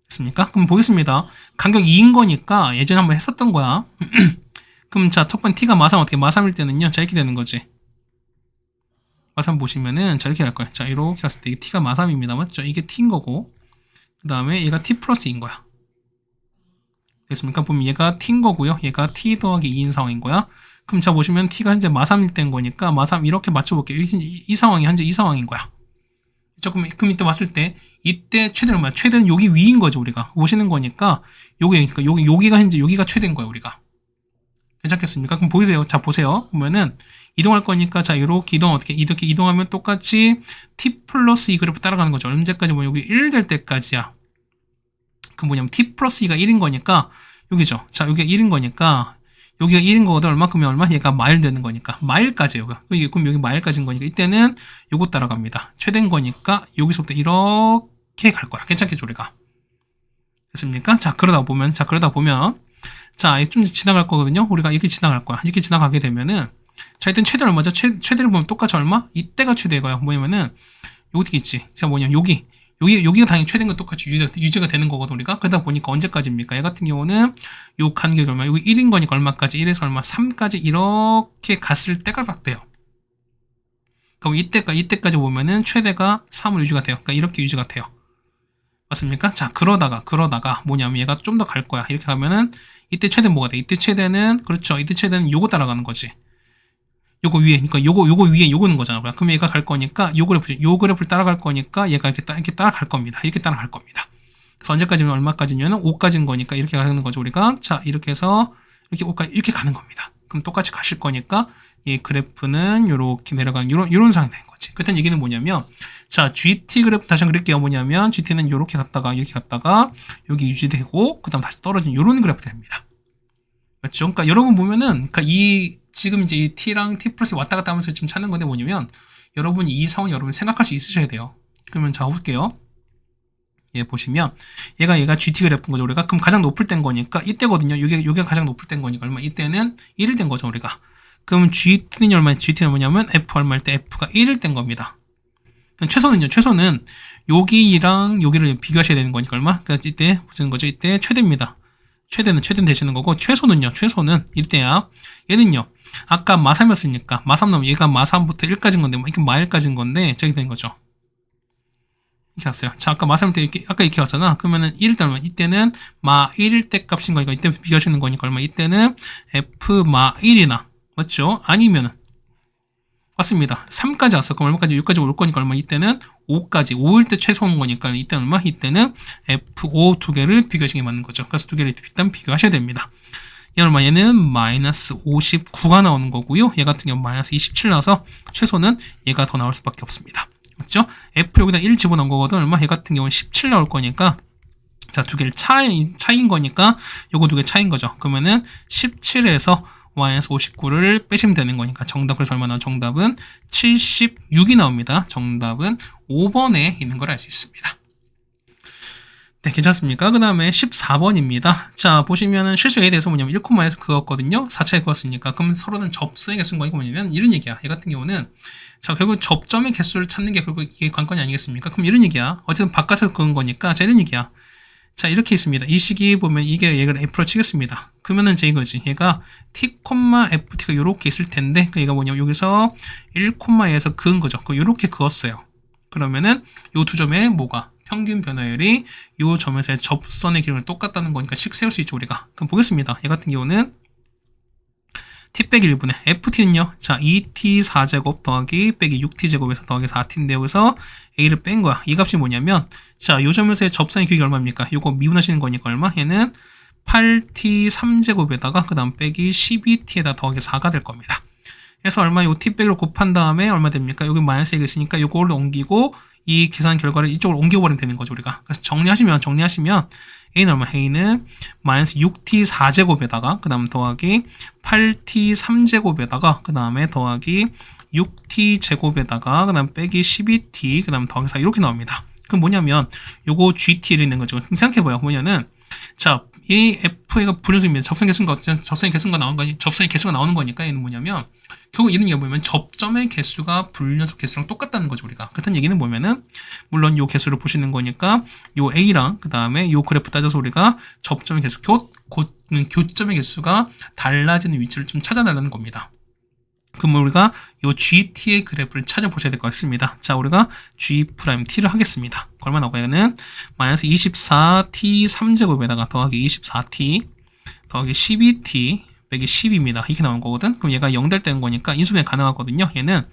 됐습니까? 그럼 보겠습니다. 간격 2인 거니까 예전에 한번 했었던 거야. 그럼 자, 첫 번째 t가 마3 어떻게? 마3일 때는요. 자, 이렇게 되는 거지. 마3 보시면은 자, 이렇게 할 거예요. 자, 이렇게 갔을 때 이게 t가 마3입니다. 맞죠? 이게 t인 거고 그 다음에 얘가 t 플러스 2인 거야. 됐습니까? 보면 얘가 t인 거고요. 얘가 t 더하기 2인 상황인 거야. 그럼 자 보시면 t가 현재 마3일 때인 거니까 마3 이렇게 맞춰볼게요. 이 상황이 현재 이 상황인 거야. 조금 이때 봤을 때 이때 최대는 뭐야? 최대는 여기 위인 거죠. 우리가 보시는 거니까 그러니까 여기가 현재 여기가 최대인 거야. 우리가 괜찮겠습니까? 그럼 보이세요. 자 보세요. 보면은 이동할 거니까 자 이렇게 이렇게 이동하면 똑같이 t 플러스 이 그래프 따라가는 거죠. 언제까지 뭐 여기 1 될 때까지야. 그 뭐냐면 t 플러스 2가 1인 거니까 여기죠. 자 여기가 1인 거니까 여기가 1인 거거든. 얼마큼이 얼마? 얘가 마일 되는 거니까 마일까지예요. 그럼 여기 마일까지인 거니까 이때는 요거 따라갑니다. 최대인 거니까 여기서부터 이렇게 갈 거야. 괜찮겠죠 우리가? 됐습니까? 자 그러다 보면 자 좀 지나갈 거거든요. 우리가 이렇게 지나갈 거야. 이렇게 지나가게 되면은 자 일단 최대 얼마죠? 최대를 보면 똑같이 얼마? 이때가 최대고요. 뭐냐면은 여기 있지. 자 뭐냐면 여기가 당연히 최대인 건 똑같이 유지가 되는 거거든 우리가. 그러다 보니까 언제까지입니까? 얘 같은 경우는 요 간격이 얼마? 여기 1인 거니까 얼마까지? 1에서 얼마? 3까지 이렇게 갔을 때가 딱 돼요. 그럼 이때까지 보면은 최대가 3으로 유지가 돼요. 그러니까 이렇게 유지가 돼요. 맞습니까? 자 그러다가 뭐냐면 얘가 좀 더 갈 거야. 이렇게 가면은 이때 최대는 뭐가 돼? 이때 최대는 그렇죠. 이때 최대는 요거 따라가는 거지. 요거 위에, 그러니까 요거 위에 요거는 거잖아. 그럼 얘가 갈 거니까 요 그래프를 따라갈 거니까 얘가 이렇게 따라갈 겁니다. 이렇게 따라갈 겁니다. 그래서 언제까지면 얼마까지냐면 5까지인 거니까 이렇게 가는 거죠. 우리가 자 이렇게 해서 이렇게 5까지 이렇게 가는 겁니다. 그럼 똑같이 가실 거니까 이 그래프는 요렇게 내려가는 요런 상황이 되는 거지. 그때 얘기는 뭐냐면 자 GT 그래프 다시 한번 그릴게요. 뭐냐면 GT는 요렇게 갔다가 이렇게 갔다가 여기 유지되고 그다음 다시 떨어지는 요런 그래프 됩니다. 그렇죠? 그러니까 여러분 보면은 지금 이제 이 t랑 t 플러스 왔다 갔다 하면서 지금 찾는 건데 뭐냐면 여러분이 이 상황 여러분 생각할 수 있으셔야 돼요. 그러면 자 볼게요. 얘 보시면 얘가 GT 그래프인 거죠. 우리가 그럼 가장 높을 땐 거니까 이때거든요. 여기가 가장 높을 땐 거니까 얼마? 이때는 1일 된 거죠. 우리가. 그럼 GT는 얼마냐? GT는 뭐냐면 F 얼마일 때 F가 1일 된 겁니다. 최소는 여기랑 여기를 비교하셔야 되는 거니까 얼마? 그러니까 이때 보시는 거죠. 이때 최대입니다. 최대는 되시는 거고 최소는 이때야. 얘는요. 아까 마3이었으니까 마3 나오면 얘가 마3부터 1까지인 건데 이게 마1까지인 건데 저기 된 거죠. 이렇게 왔어요. 자 아까 마3 때 아까 이렇게 왔잖아. 그러면은 1일 때 얼마? 이때는 마1일 때 값인 거니까 이때 비교하시는 거니까 얼마? 이때는 F 마1이나 맞죠? 아니면은 맞습니다. 3까지 왔어. 그럼 얼마까지? 6까지 올 거니까 얼마? 이때는 5까지. 5일 때 최소 온 거니까 이때는 얼마? 이때는 F5 두 개를 비교하시는 게 맞는 거죠. 그래서 두 개를 일단 비교하셔야 됩니다. 얘는 얼마? 얘는 마이너스 59가 나오는 거고요. 얘 같은 경우는 마이너스 27 나와서 최소는 얘가 더 나올 수밖에 없습니다. 맞죠? F 여기다 1 집어넣은 거거든. 얼마? 얘 같은 경우는 17 나올 거니까 자, 두 개를 차이인 거니까 요거 두 개 차이인 거죠. 그러면은 17에서 마이너스 59를 빼시면 되는 거니까 정답 그래서 얼마 나와? 정답은 76이 나옵니다. 정답은 5번에 있는 걸 알 수 있습니다. 네, 괜찮습니까? 그 다음에 14번입니다. 자, 보시면은 실수 A에 대해서 뭐냐면 1,에서 그었거든요. 4차에 그었으니까. 그럼 서로는 접선의 개수인 거니까 뭐냐면 이런 얘기야. 얘 같은 경우는 자, 결국 접점의 개수를 찾는 게 결국 이게 관건이 아니겠습니까? 그럼 이런 얘기야. 어쨌든 바깥에서 그은 거니까 자, 이런 얘기야. 자, 이렇게 있습니다. 이 식이 보면 이게 얘를 F로 치겠습니다. 그러면은 이제 이거지. 얘가 T, FT가 이렇게 있을 텐데, 그 얘가 뭐냐면 여기서 1,에서 그은 거죠. 그 요렇게 그었어요. 그러면은 요 두 점의 뭐가? 평균 변화율이 요 점에서의 접선의 기록이 똑같다는 거니까 식 세울 수 있죠, 우리가. 그럼 보겠습니다. 얘 같은 경우는 t 빼기 1분의 ft는요. 자, 2t 4제곱 더하기 빼기 6t 제곱에서 더하기 4t인데 여기서 a를 뺀 거야. 이 값이 뭐냐면 자, 요 점에서의 접선의 규격이 얼마입니까? 요거 미분하시는 거니까 얼마? 얘는 8t 3제곱에다가 그 다음 빼기 12t에다 더하기 4가 될 겁니다. 그래서 얼마 요 t 빼기로 곱한 다음에 얼마 됩니까? 여기 마이너스 1이 있으니까 요거를 옮기고 이 계산 결과를 이쪽으로 옮겨버리면 되는 거죠, 우리가. 그래서 정리하시면 A는 얼마? A는 마이너스 6t 4제곱에다가 그 다음 더하기 8t 3제곱에다가 그 다음에 더하기 6t 제곱에다가 그 다음 빼기 12t 그 다음 더하기 4 이렇게 나옵니다. 그럼 뭐냐면 요거 GT를 있는 거죠. 그럼 생각해봐요. 뭐냐면 자, 이 FA가 불연수입니다. 접선의 개수가 나오는 거니까 얘는 뭐냐면 결국 이런 얘기가 뭐냐면 접점의 개수가 불연속 개수랑 똑같다는 거죠, 우리가. 그렇다는 얘기는 뭐냐면은 물론 요 개수를 보시는 거니까 요 A랑 그 다음에 요 그래프 따져서 우리가 접점의 개수, 교점의 개수가 달라지는 위치를 좀 찾아내라는 겁니다. 그럼 우리가 요 GT의 그래프를 찾아보셔야 될 것 같습니다. 자, 우리가 G'T를 하겠습니다. 얼마 나오냐면 마이너스 24t 3제곱에다가 더하기 24t 더하기 12t 빼기 10입니다. 이렇게 나온 거거든. 그럼 얘가 0 될 때인 거니까 인수분해 가능하거든요. 얘는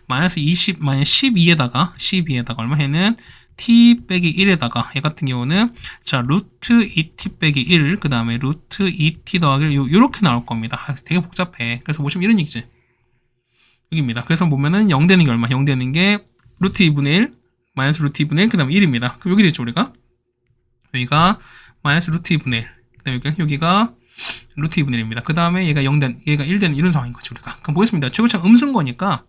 마이너스 20, 마이너스 12에다가 얼마? 얘는 t 빼기 1에다가 얘 같은 경우는 자 루트 2t 빼기 1, 그 다음에 루트 2t 더하기 1 요렇게 나올 겁니다. 되게 복잡해. 그래서 보시면 이런 얘기지. 여기입니다. 그래서 보면은 0 되는 게 얼마? 0 되는 게 루트 2분의 1, 마이너스 루트 2분의 1, 그 다음에 1입니다. 그럼 여기 되죠, 우리가? 여기가 마이너스 루트 2분의 1, 그 다음에 여기가 루트 2분의 1입니다. 그 다음에 얘가 1 되는 이런 상황인 거죠, 우리가. 그럼 보겠습니다. 최고점 음수인 거니까,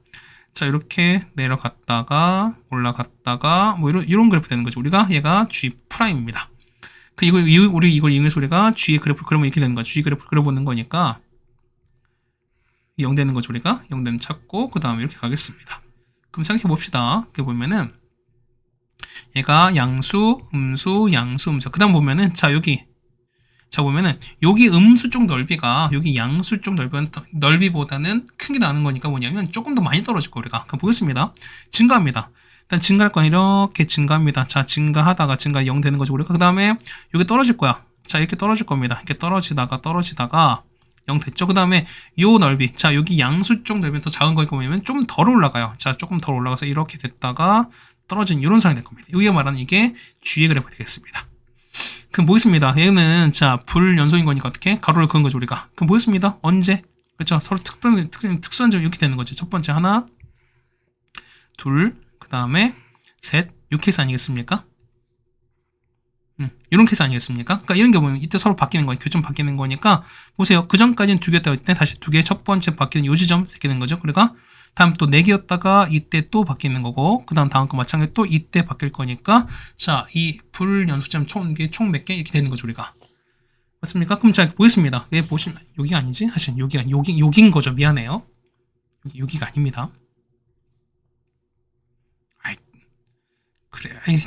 자, 이렇게 내려갔다가, 올라갔다가, 뭐, 이런 그래프 되는 거죠. 우리가, 얘가 G'입니다. 우리 이걸 이용해서 우리가 G의 그래프, 그러면 이렇게 되는 거죠. G 그래프 그려보는 거니까, 0 되는 거죠, 우리가. 0 되는 찾고, 그 다음에 이렇게 가겠습니다. 그럼 생각해 봅시다. 이렇게 보면은, 얘가 양수, 음수, 양수, 음수. 그 다음 보면은, 자, 보면은, 여기 음수 쪽 넓이가, 여기 양수 쪽 넓이보다는 큰 게 나는 거니까 뭐냐면, 조금 더 많이 떨어질 거예요, 우리가. 그럼 보겠습니다. 증가합니다. 일단 증가할 건 이렇게 증가합니다. 자, 증가하다가 증가 0 되는 거죠, 우리가. 그 다음에, 여기 떨어질 거야. 자, 이렇게 떨어질 겁니다. 이렇게 떨어지다가, 0 됐죠? 그 다음에 요 넓이, 자 여기 양수 쪽 넓이는 더 작은 거니까 보면 좀 덜 올라가요. 자 조금 덜 올라가서 이렇게 됐다가 떨어진 이런 상황이 될 겁니다. 여기가 말하는 이게 G의 그래프 되겠습니다. 그럼 보겠습니다. 얘는 자 불연속인 거니까 어떻게 가로를 그은 거죠 우리가. 그럼 보겠습니다. 언제? 그렇죠? 서로 특수한 점이 이렇게 되는 거죠. 첫 번째 하나, 둘, 그 다음에 셋, 요 케이스 아니겠습니까? 이런 케이스 아니겠습니까? 그러니까 이런 게 보면 이때 서로 바뀌는 거예요. 교점 바뀌는 거니까 보세요. 그 전까지는 2개였다고 때 다시 2개 첫 번째 바뀌는 요 지점 생기는 거죠. 그러니까 다음 또 4개였다가 이때 또 바뀌는 거고 그 다음 거 마찬가지로 또 이때 바뀔 거니까 자, 이 불연속점 총 몇 개 이렇게 되는 거죠. 우리가 맞습니까? 그럼 자 보겠습니다. 얘 보시면 여기가 아니지? 사실 여기인 거죠. 미안해요. 여기가 아닙니다. 아이 그래. 아이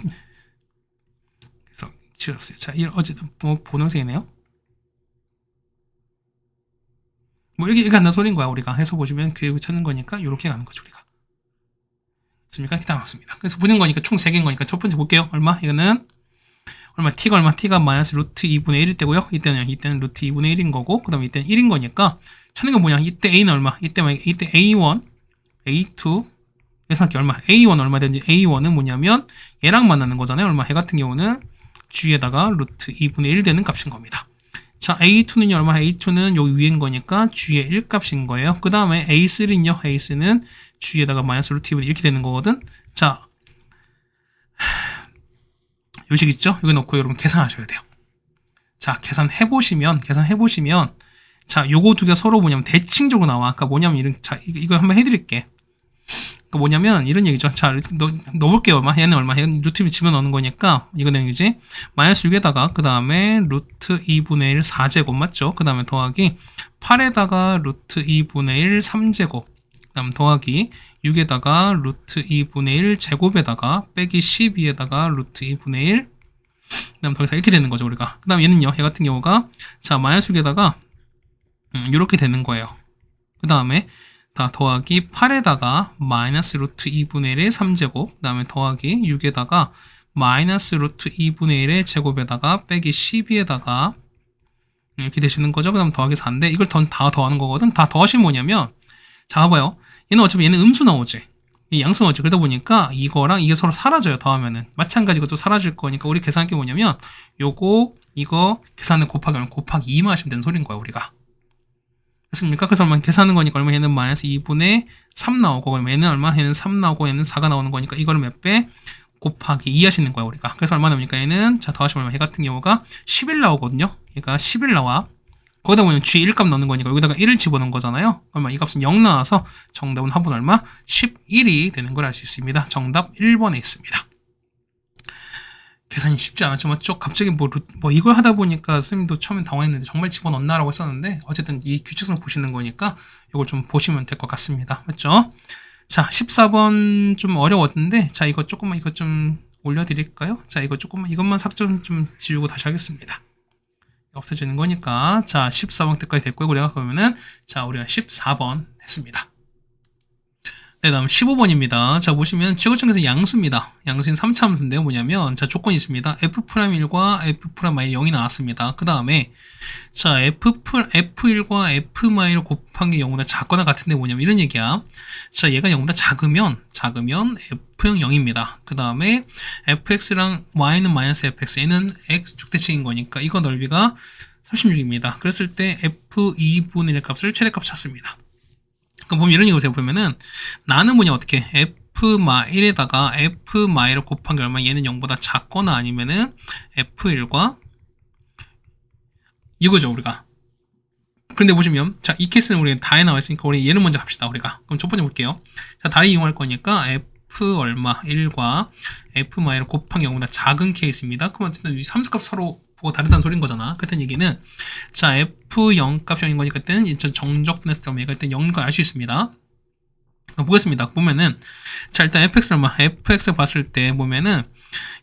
지웠어요. 자, 어쨌든 뭐 보정색이네요. 뭐 이렇게 간다는 소리인 거야. 우리가 해서 보시면 그 찾는 거니까 이렇게 가는 거죠. 우리가 맞습니까? 이렇게 나왔습니다. 그래서 보는 거니까 총 3개인 거니까 첫 번째 볼게요. 얼마? 이거는 얼마? T가 마이너스 루트 2분의 1일 때고요. 이때는 루트 2분의 1인 거고 그 다음에 이때는 1인 거니까 찾는 건 뭐냐? 이때 A는 얼마? 이때 A1, A2 예상할게 얼마? A1 얼마 되는지 A1은 뭐냐면 얘랑 만나는 거잖아요. 얼마? 얘 같은 경우는 G에다가 루트 2분의 1 되는 값인 겁니다. 자, A2는요, 얼마? A2는 여기 위인 거니까 G의 1 값인 거예요. 그 다음에 A3는요, A3는 G에다가 마이너스 루트 2분의 1 이렇게 되는 거거든. 자, 요식 있죠? 여기 넣고 여러분 계산하셔야 돼요. 자, 계산해보시면, 자, 요거 두 개 서로 뭐냐면 대칭적으로 나와. 아까 뭐냐면 자, 이거 한번 해드릴게. 그 뭐냐면 이런 얘기죠. 자, 넣어볼게요. 얼마? 얘는 얼마? 얘는 루트 2 집어넣는 거니까 이거는 얘기지. 마이너스 6에다가 그 다음에 루트 2분의 1 4제곱 맞죠? 그 다음에 더하기 8에다가 루트 2분의 1 3제곱 그 다음 더하기 6에다가 루트 2분의 1 제곱에다가 빼기 12에다가 루트 2분의 1 그 다음 더해서 이렇게 되는 거죠 우리가. 그 다음 얘는요. 얘 같은 경우가 자 마이너스 6에다가 이렇게 되는 거예요. 그 다음에 다 더하기 8에다가 마이너스 루트 2분의 1의 3제곱 그 다음에 더하기 6에다가 마이너스 루트 2분의 1의 제곱에다가 빼기 12에다가 이렇게 되시는 거죠. 그 다음 더하기 4인데 이걸 다 더하는 거거든. 다 더하시면 뭐냐면 자 봐봐요. 얘는 어차피 얘는 음수 나오지. 이 양수 나오지. 그러다 보니까 이거랑 이게 서로 사라져요. 더하면은 마찬가지 이것도 사라질 거니까 우리 계산할 게 뭐냐면 이거 계산을 곱하기 2만 하시면 되는 소리인 거야 우리가. 됐습니까? 그래서 얼마 계산하는 거니까 얼마 얘는 마이너스 2분의 3 나오고 얘는 얼마? 얘는 3 나오고 얘는 4가 나오는 거니까 이거를 몇 배? 곱하기 2 하시는 거야 우리가. 그래서 얼마 나오니까 얘는 자 더하시면 얼마? 얘 같은 경우가 11 나오거든요. 얘가 11 나와. 거기다 보면 G 1값 넣는 거니까 여기다가 1을 집어넣은 거잖아요. 얼마? 이 값은 0 나와서 정답은 합은 얼마? 11이 되는 걸 알 수 있습니다. 정답 1번에 있습니다. 계산이 쉽지 않았죠. 맞죠? 갑자기 뭐 이걸 하다 보니까 선생님도 처음엔 당황했는데 정말 집어넣나라고 했었는데 어쨌든 이 규칙성 보시는 거니까 이걸 좀 보시면 될 것 같습니다. 맞죠? 자, 14번 좀 어려웠는데 자, 이거 좀 올려드릴까요? 자, 이것만 삭제 좀 지우고 다시 하겠습니다. 없어지는 거니까 자, 14번 때까지 됐고요. 우리가 그러면은 자, 우리가 14번 했습니다. 네, 다음 15번입니다. 자, 보시면 최고점에서 양수입니다. 양수인 3차 함수인데요. 뭐냐면, 자, 조건이 있습니다. F'1과 F'-0이 나왔습니다. 그 다음에, 자, F1과 F'-를 곱한 게 0보다 작거나 같은데 뭐냐면 이런 얘기야. 자, 얘가 0보다 작으면 F형 0입니다. 그 다음에 fx랑 y는 마이너스 fx, 얘는 x축 대칭인 거니까 이거 넓이가 36입니다. 그랬을 때 f2분의 1 값을 최대값 찾습니다. 그럼 보면 이런 얘기 보세요. 보면은 나는 뭐냐 어떻게 f'1에다가 f'-를 곱한 게 얼마, 얘는 0보다 작거나 아니면은 f1과 이거죠 우리가. 그런데 보시면 자, 이 케이스는 우리가 다에 나와 있으니까 우리 얘는 먼저 갑시다 우리가. 그럼 첫 번째 볼게요. 자, 다를 이용할 거니까 f 얼마 1과 f'-를 곱한 0보다 작은 케이스입니다. 그럼 어쨌든 이 함수값 서로 보고 다르다는 소린 거잖아. 그렇다는 얘기는 자, f0 값이 0인 거니까 그때는 정적분했을 때 얘가 일단 0인 걸 알 수 있습니다. 보겠습니다. 보면은 자, 일단 fx 얼마, fx 봤을 때 보면은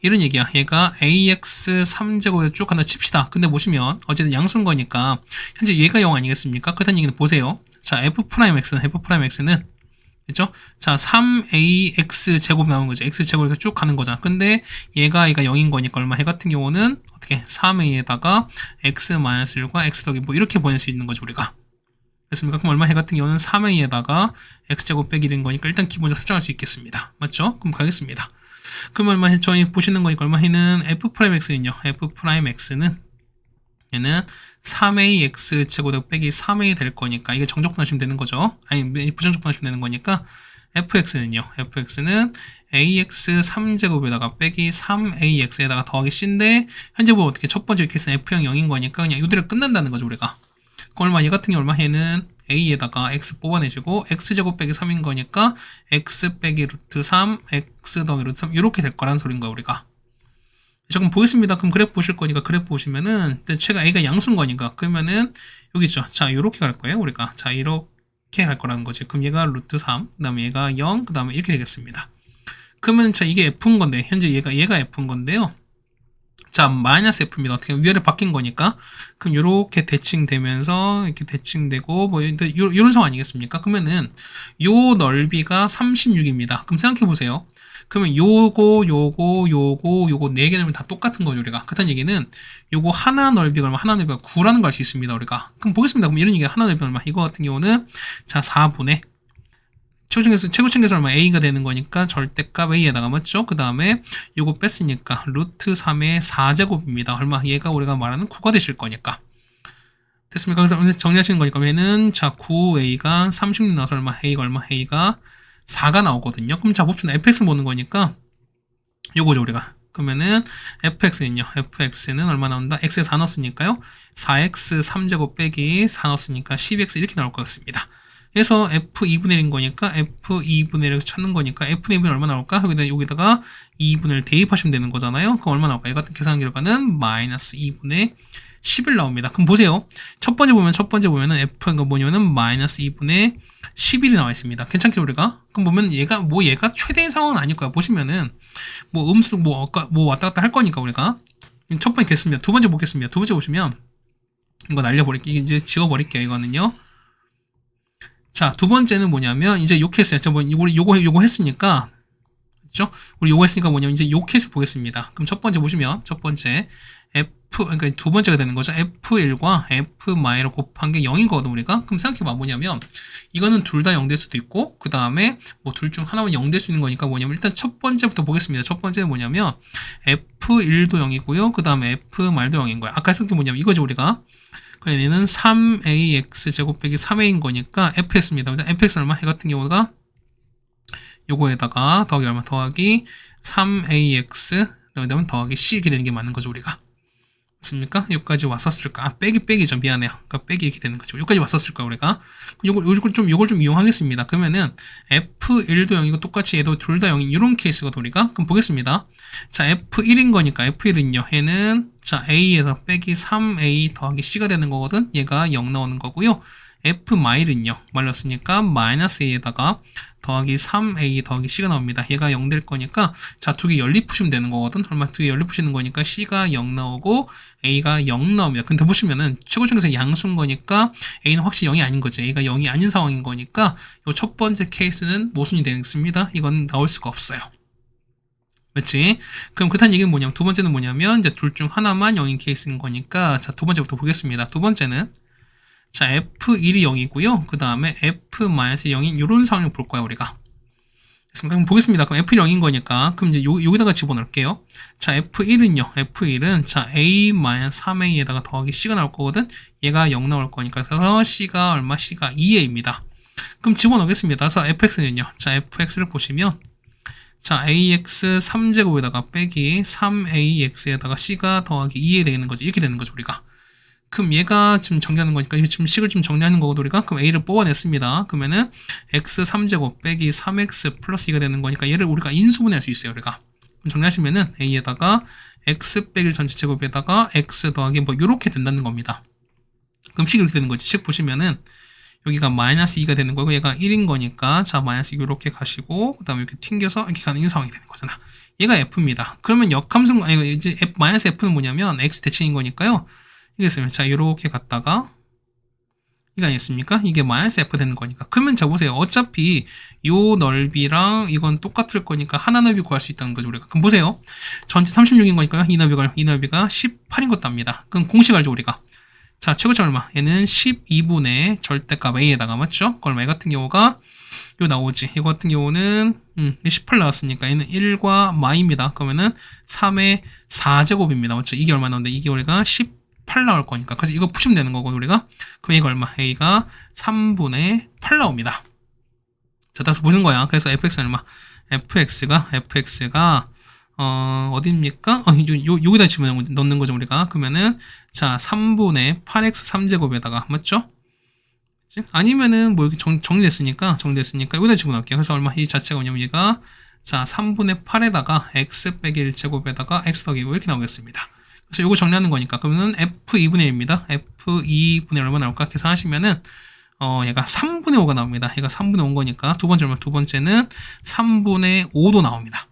이런 얘기야. 얘가 ax 3제곱에서 쭉 간다 칩시다. 근데 보시면 어쨌든 양수인 거니까 현재 얘가 0 아니겠습니까? 그렇다는 얘기는 보세요. 자, f'x는 그죠? 자, 3ax 제곱 나오는 거죠. x 제곱 이렇게 쭉 가는 거잖아. 근데 얘가 0인 거니까 얼마? 얘 같은 경우는 어떻게 3a에다가 x-1과 x 더하기 뭐 이렇게 보낼 수 있는 거죠, 우리가. 됐습니까? 그럼 얼마? 해 같은 경우는 3a에다가 x제곱 빼기 1인 거니까 일단 기본적으로 설정할 수 있겠습니다. 맞죠? 그럼 가겠습니다. 그럼 얼마 해? 저희 보시는 거니까 얼마 해는 f'x는요. f'x는 얘는 3ax 제곱 빼기 3a 될 거니까 이게 정적분 하시면 되는 거죠. 아니 부정적분 하시면 되는 거니까 fx는요. fx는 ax 3제곱에다가 빼기 3ax에다가 더하기 c인데 현재 보면 어떻게 첫 번째 케이스는 f형 0인 거니까 그냥 이대로 끝난다는 거죠 우리가. 그럼 얼마 얘 같은 경우 얼마 해는 a에다가 x 뽑아내시고 x제곱 빼기 3인 거니까 x 빼기 루트 3 x 더하기 루트 3 이렇게 될 거라는 소린 거야 우리가. 조금 보겠습니다. 그럼 그래프 보실 거니까 그래프 보시면은 최가 a가 양수인 거니까 그러면은 여기 있죠. 자, 이렇게 갈 거예요 우리가. 자, 이렇게 갈 거라는 거지. 그럼 얘가 루트 3, 그 다음에 얘가 0, 그 다음에 이렇게 되겠습니다. 그러면 자, 이게 f인 건데 현재 얘가 f인 건데요. 자, 마이너스 f입니다. 어떻게 위아래 바뀐 거니까. 그럼 이렇게 대칭되면서 이렇게 대칭되고 뭐 이런 상황 아니겠습니까? 그러면은 요 넓이가 36입니다. 그럼 생각해 보세요. 그러면 요거 네 개 넓이 다 똑같은 거죠 우리가. 그렇다는 얘기는 요거 하나 넓이가 얼마, 하나 넓이가 9라는 걸 알 수 있습니다 우리가. 그럼 보겠습니다. 그럼 이런 얘기가 하나 넓이 얼마, 이거 같은 경우는 자 4분의 최고층계수 얼마 a가 되는 거니까 절대값 a에다가 맞죠? 그 다음에 요거 뺐으니까 루트 3의 4제곱입니다. 얼마? 얘가 우리가 말하는 9가 되실 거니까. 됐습니까? 그래서 정리하시는 거니까 얘는 자 9a가 36 나와서 얼마? a가 4가 나오거든요. 그럼 자 봅시다. fx 보는 거니까 요거죠 우리가. 그러면은 fx는 얼마 나온다? x에 4 넣었으니까요. 4x 3제곱 빼기 4 넣었으니까 10x 이렇게 나올 것 같습니다. 그래서 f2분의 1인 거니까 f2분의 1을 찾는 거니까 f의 2분의 얼마 나올까? 여기다가 2분의 1 대입하시면 되는 거잖아요. 그럼 얼마 나올까? 이 같은 계산 결과는 마이너스 2분의 11 나옵니다. 그럼 보세요. 첫 번째 보면은 f가 뭐냐면은 마이너스 2분의 11이 나와 있습니다. 괜찮게 우리가? 그럼 보면 얘가 최대인 상황은 아닐 거야. 보시면은 뭐 음수도 왔다 갔다 할 거니까 우리가. 첫 번째 겠습니다. 두 번째 보겠습니다. 두 번째 보시면 이거 날려버릴게요. 이제 지워버릴게요. 이거는요. 자, 두 번째는 뭐냐면 이제 요 케이스야. 우리 요거 했으니까 그렇죠? 우리 요거 했으니까 뭐냐면 이제 요 케이스 보겠습니다. 그럼 첫 번째 보시면 첫 번째 그러니까 두 번째가 되는 거죠. f1과 f-를 곱한 게 0인 거거든 우리가. 그럼 생각해봐. 뭐냐면 이거는 둘 다 0 될 수도 있고 그 다음에 뭐 둘 중 하나만 0 될 수 있는 거니까 뭐냐면 일단 첫 번째부터 보겠습니다. 첫 번째는 뭐냐면 f1도 0이고요. 그 다음에 f-도 0인 거야. 아까 했던 게 뭐냐면 이거죠 우리가. 그럼 얘는 3ax 제곱 빼기 3a인 거니까 fx입니다. fx 얼마? 해 같은 경우가 요거에다가 더하기 얼마? 더하기 3ax 그다음에 더하기 c 이렇게 되는 게 맞는 거죠 우리가. 맞습니까? 여기까지 왔었을까? 빼기죠. 미안해요. 그러니까 빼기 이렇게 되는 거죠. 여기까지 왔었을까 우리가? 요걸 좀 이용하겠습니다. 그러면은 f1도 0이고 똑같이 얘도 둘 다 0인 이런 케이스거든 우리가. 그럼 보겠습니다. 자, f1인 거니까 f1은요. 얘는 자 a에서 빼기 3a 더하기 c가 되는 거거든. 얘가 0 나오는 거고요. f 마일은요. 말렸으니까 마이너스 a에다가 더하기 3a 더하기 c가 나옵니다. 얘가 0 될 거니까 자, 두 개 연립푸시면 되는 거거든. 얼마 두 개 연립푸시는 거니까 c가 0 나오고 a가 0 나옵니다. 근데 보시면은 최고 중에서 양수인 거니까 a는 확실히 0이 아닌 거지. a가 0이 아닌 상황인 거니까 이 첫 번째 케이스는 모순이 되겠습니다. 이건 나올 수가 없어요. 그렇지? 그럼 그렇다는 얘기는 뭐냐면 두 번째는 뭐냐면 이제 둘 중 하나만 0인 케이스인 거니까 자, 두 번째부터 보겠습니다. 두 번째는 자, f1이 0이고요. 그 다음에 f-0인 이런 상황을 볼 거야, 우리가. 그럼 보겠습니다. 그럼 f1이 0인 거니까 그럼 이제 여기다가 집어넣을게요. 자, f1은요. f1은 자, a-3a에다가 더하기 c가 나올 거거든. 얘가 0 나올 거니까 그래서 c가 얼마? c가 2a입니다. 그럼 집어넣겠습니다. 그래서 fx는요. 자, fx를 보시면 자, ax 3제곱에다가 빼기 3ax에다가 c가 더하기 2에 되는 거죠. 이렇게 되는 거죠, 우리가. 그럼 얘가 지금 정리하는 거니까 이게 지금 식을 좀 정리하는 거거든, 우리가. 그럼 a를 뽑아냈습니다. 그러면은 x 3제곱 빼기 3x 플러스 2가 되는 거니까 얘를 우리가 인수분해할 수 있어요, 우리가. 그럼 정리하시면은 a에다가 x 빼기 전체 제곱에다가 x 더하기 뭐 요렇게 된다는 겁니다. 그럼 식이 이렇게 되는 거지. 식 보시면은 여기가 마이너스 2가 되는 거고 얘가 1인 거니까 자, 마이너스 2 이렇게 가시고 그 다음에 이렇게 튕겨서 이렇게 가는 이 상황이 되는 거잖아. 얘가 f입니다. 그러면 역함수, 아니 이제 마이너스 f는 뭐냐면 x 대칭인 거니까요. 이게 있으면 자, 이렇게 갔다가 이거 아니겠습니까? 이게 마이너스 f 되는 거니까. 그러면 자, 보세요. 어차피 요 넓이랑 이건 똑같을 거니까 하나 넓이 구할 수 있다는 거죠, 우리가. 그럼 보세요. 전체 36인 거니까요. 이 넓이가 18인 것도 압니다. 그럼 공식 알죠, 우리가. 자, 최고점 얼마? 얘는 12분의 절대값 a에다가 맞죠? 그럼 a 같은 경우가 요 나오지. 이거 같은 경우는 18 나왔으니까 얘는 1과 마입니다. 그러면은 3의 4제곱입니다. 맞죠? 이게 얼마 나오는데 이게 우리가 18 나올 거니까. 그래서 이거 푸시면 되는 거고 우리가. 그럼 얘가 얼마? a가 3분의 8 나옵니다. 자, 다시 보는 거야. 그래서 fx는 얼마? fx가 어디입니까? 여기다 집어넣는 거죠, 우리가. 그러면은, 자, 3분의 8x 3제곱에다가, 맞죠? 아니면은, 뭐, 이렇게 정리됐으니까, 여기다 집어넣을게요. 그래서 얼마? 이 자체가 뭐냐면, 얘가, 자, 3분의 8에다가, x 빼기 1제곱에다가, x 더하기 2 이렇게 나오겠습니다. 그래서 이거 정리하는 거니까, 그러면은, f2분의 1입니다. f2분의 얼마 나올까? 계산하시면은, 얘가 3분의 5가 나옵니다. 얘가 3분의 5인 거니까, 두 번째는 3분의 5도 나옵니다.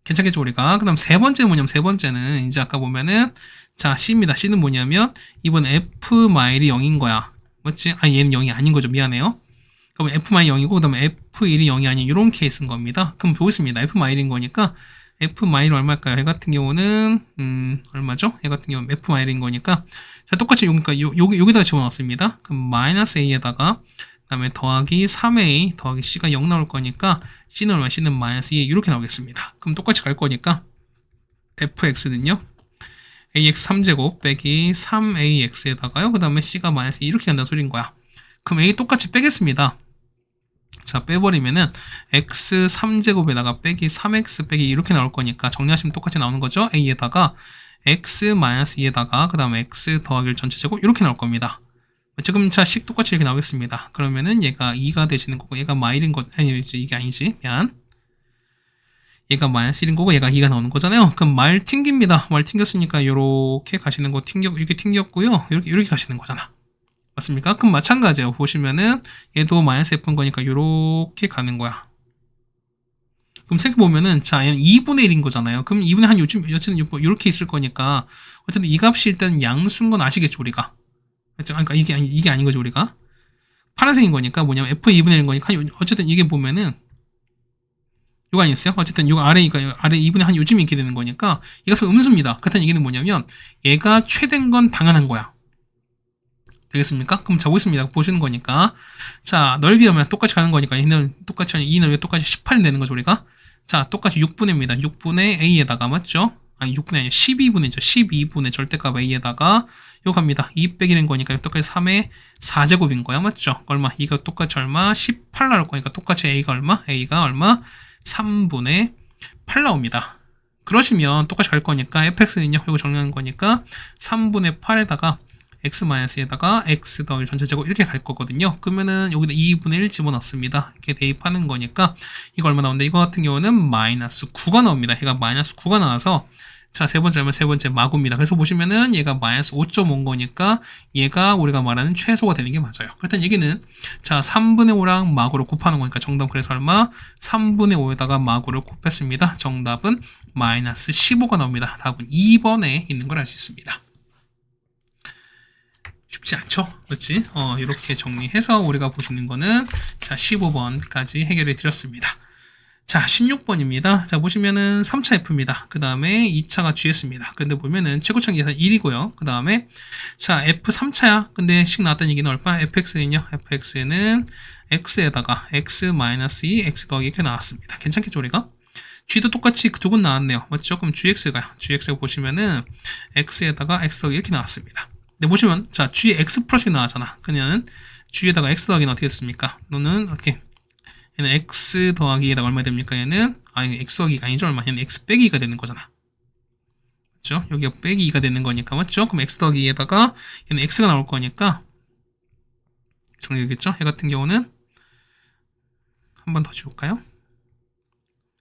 괜찮겠죠, 우리가. 그 다음 세 번째는 뭐냐면, 세 번째는 이제 아까 보면은, 자, C입니다. C는 뭐냐면, 이번 F 마일이 0인 거야. 맞지? 아니, 얘는 0이 아닌 거죠. 미안해요. 그럼 F 마일이 0이고, 그 다음에 F1이 0이 아닌 이런 케이스인 겁니다. 그럼 보겠습니다. F 마일인 거니까, F 마일이 얼마일까요? 얘 같은 경우는, 얼마죠? 얘 같은 경우는 F 마일인 거니까, 자, 똑같이 여기다가 집어넣었습니다. 그럼 마이너스 A에다가, 그 다음에 더하기 3a 더하기 c가 0 나올 거니까 c는 얼마? c는 마이너스 2 이렇게 나오겠습니다. 그럼 똑같이 갈 거니까 fx는요 ax 3제곱 빼기 3ax에다가요 그 다음에 c가 마이너스 2 이렇게 간다는 소리인 거야. 그럼 a 똑같이 빼겠습니다. 자, 빼버리면은 x 3제곱에다가 빼기 3x 빼기 이렇게 나올 거니까 정리하시면 똑같이 나오는 거죠. a에다가 x 마이너스 2에다가 그 다음에 x 더하기 전체 제곱 이렇게 나올 겁니다. 지금 자, 식 똑같이 이렇게 나오겠습니다. 그러면은 얘가 2가 되시는 거고 얘가 마일인 것, 아니 이게 아니지, 미안. 얘가 마이너스 1인 거고 얘가 2가 나오는 거잖아요. 그럼 마일 튕깁니다. 마일 튕겼으니까 요렇게 가시는 거 이렇게 튕겼고요. 이렇게 가시는 거잖아. 맞습니까? 그럼 마찬가지예요. 보시면은 얘도 마이너스 f인 거니까 요렇게 가는 거야. 그럼 생각해보면은 자, 얘는 2분의 1인 거잖아요. 그럼 2분의 한 요즘 어쨌든 요렇게 있을 거니까 어쨌든 이 값이 일단 양수인 건 아시겠죠, 우리가. 그러니까 이게 아닌 거죠, 우리가. 파란색인 거니까 뭐냐면 f2분의 1인 거니까 어쨌든 이게 보면은 이거 아니었어요? 어쨌든 이거 아래 2분의 한 요즘 이렇게 되는 거니까 이 값은 음수입니다. 그렇다는 얘기는 뭐냐면 얘가 최대인 건 당연한 거야. 되겠습니까? 그럼 자, 보겠습니다. 보시는 거니까. 자, 넓이하면 똑같이 가는 거니까 얘는 똑같이, 이 넓이가 똑같이 18이 되는 거죠, 우리가. 자, 똑같이 6분의입니다. 6분의 a에다가 맞죠? 아니, 6분의 아니라 12분의죠. 12분의 절대값 a에다가 요 갑니다. 2 빼기 된 거니까 똑같이 3의 4제곱인 거야. 맞죠? 얼마? 이거 똑같이 얼마? 18 나올 거니까 똑같이 a가 얼마? a가 얼마? 3분의 8 나옵니다. 그러시면 똑같이 갈 거니까 fx는요. 이거 정리하는 거니까 3분의 8에다가 x-에다가 x 더하기 전체 제곱 이렇게 갈 거거든요. 그러면은 여기다 2분의 1 집어넣습니다. 이렇게 대입하는 거니까 이거 얼마 나오는데 이거 같은 경우는 마이너스 9가 나옵니다. 얘가 마이너스 9가 나와서 자, 세 번째면 세 번째 마구입니다. 그래서 보시면은 얘가 마이너스 5.5인 거니까 얘가 우리가 말하는 최소가 되는 게 맞아요. 그렇다는 얘기는 자, 3분의 5랑 마구를 곱하는 거니까 정답 그래서 얼마? 3분의 5에다가 마구를 곱했습니다. 정답은 마이너스 15가 나옵니다. 답은 2번에 있는 걸 알 수 있습니다. 쉽지 않죠? 그렇지? 이렇게 정리해서 우리가 보시는 거는 자, 15번까지 해결해 드렸습니다. 자, 16번입니다. 자, 보시면은 3차 F입니다. 그 다음에 2차가 GS입니다. 근데 보면은 최고점 계산 1이고요. 그 다음에 자, F 3차야. 근데 식 나왔다는 얘기는 얼마? FX는요? FX는 X에다가 X-2, X 더하기 이렇게 나왔습니다. 괜찮겠죠, 우리가? G도 똑같이 두 군 나왔네요. 맞죠? 그럼 GX가요. GX가 보시면은 X에다가 X 더하기 이렇게 나왔습니다. 근데 보시면 자, GX 플러스 나왔잖아. 그러면 G에다가 X 더하기는 어떻게 됐습니까? 너는 어떻게 얘는 x 더하기 에다가 얼마 됩니까? 얘는 x 더하기가 아니죠. 얼마? 얘는 x 빼기 2가 되는 거잖아. 맞죠? 여기가 빼기 2가 되는 거니까 맞죠? 그럼 x 더하기 에다가 얘는 x가 나올 거니까 정리되겠죠? 얘 같은 경우는 한 번 더 지울까요?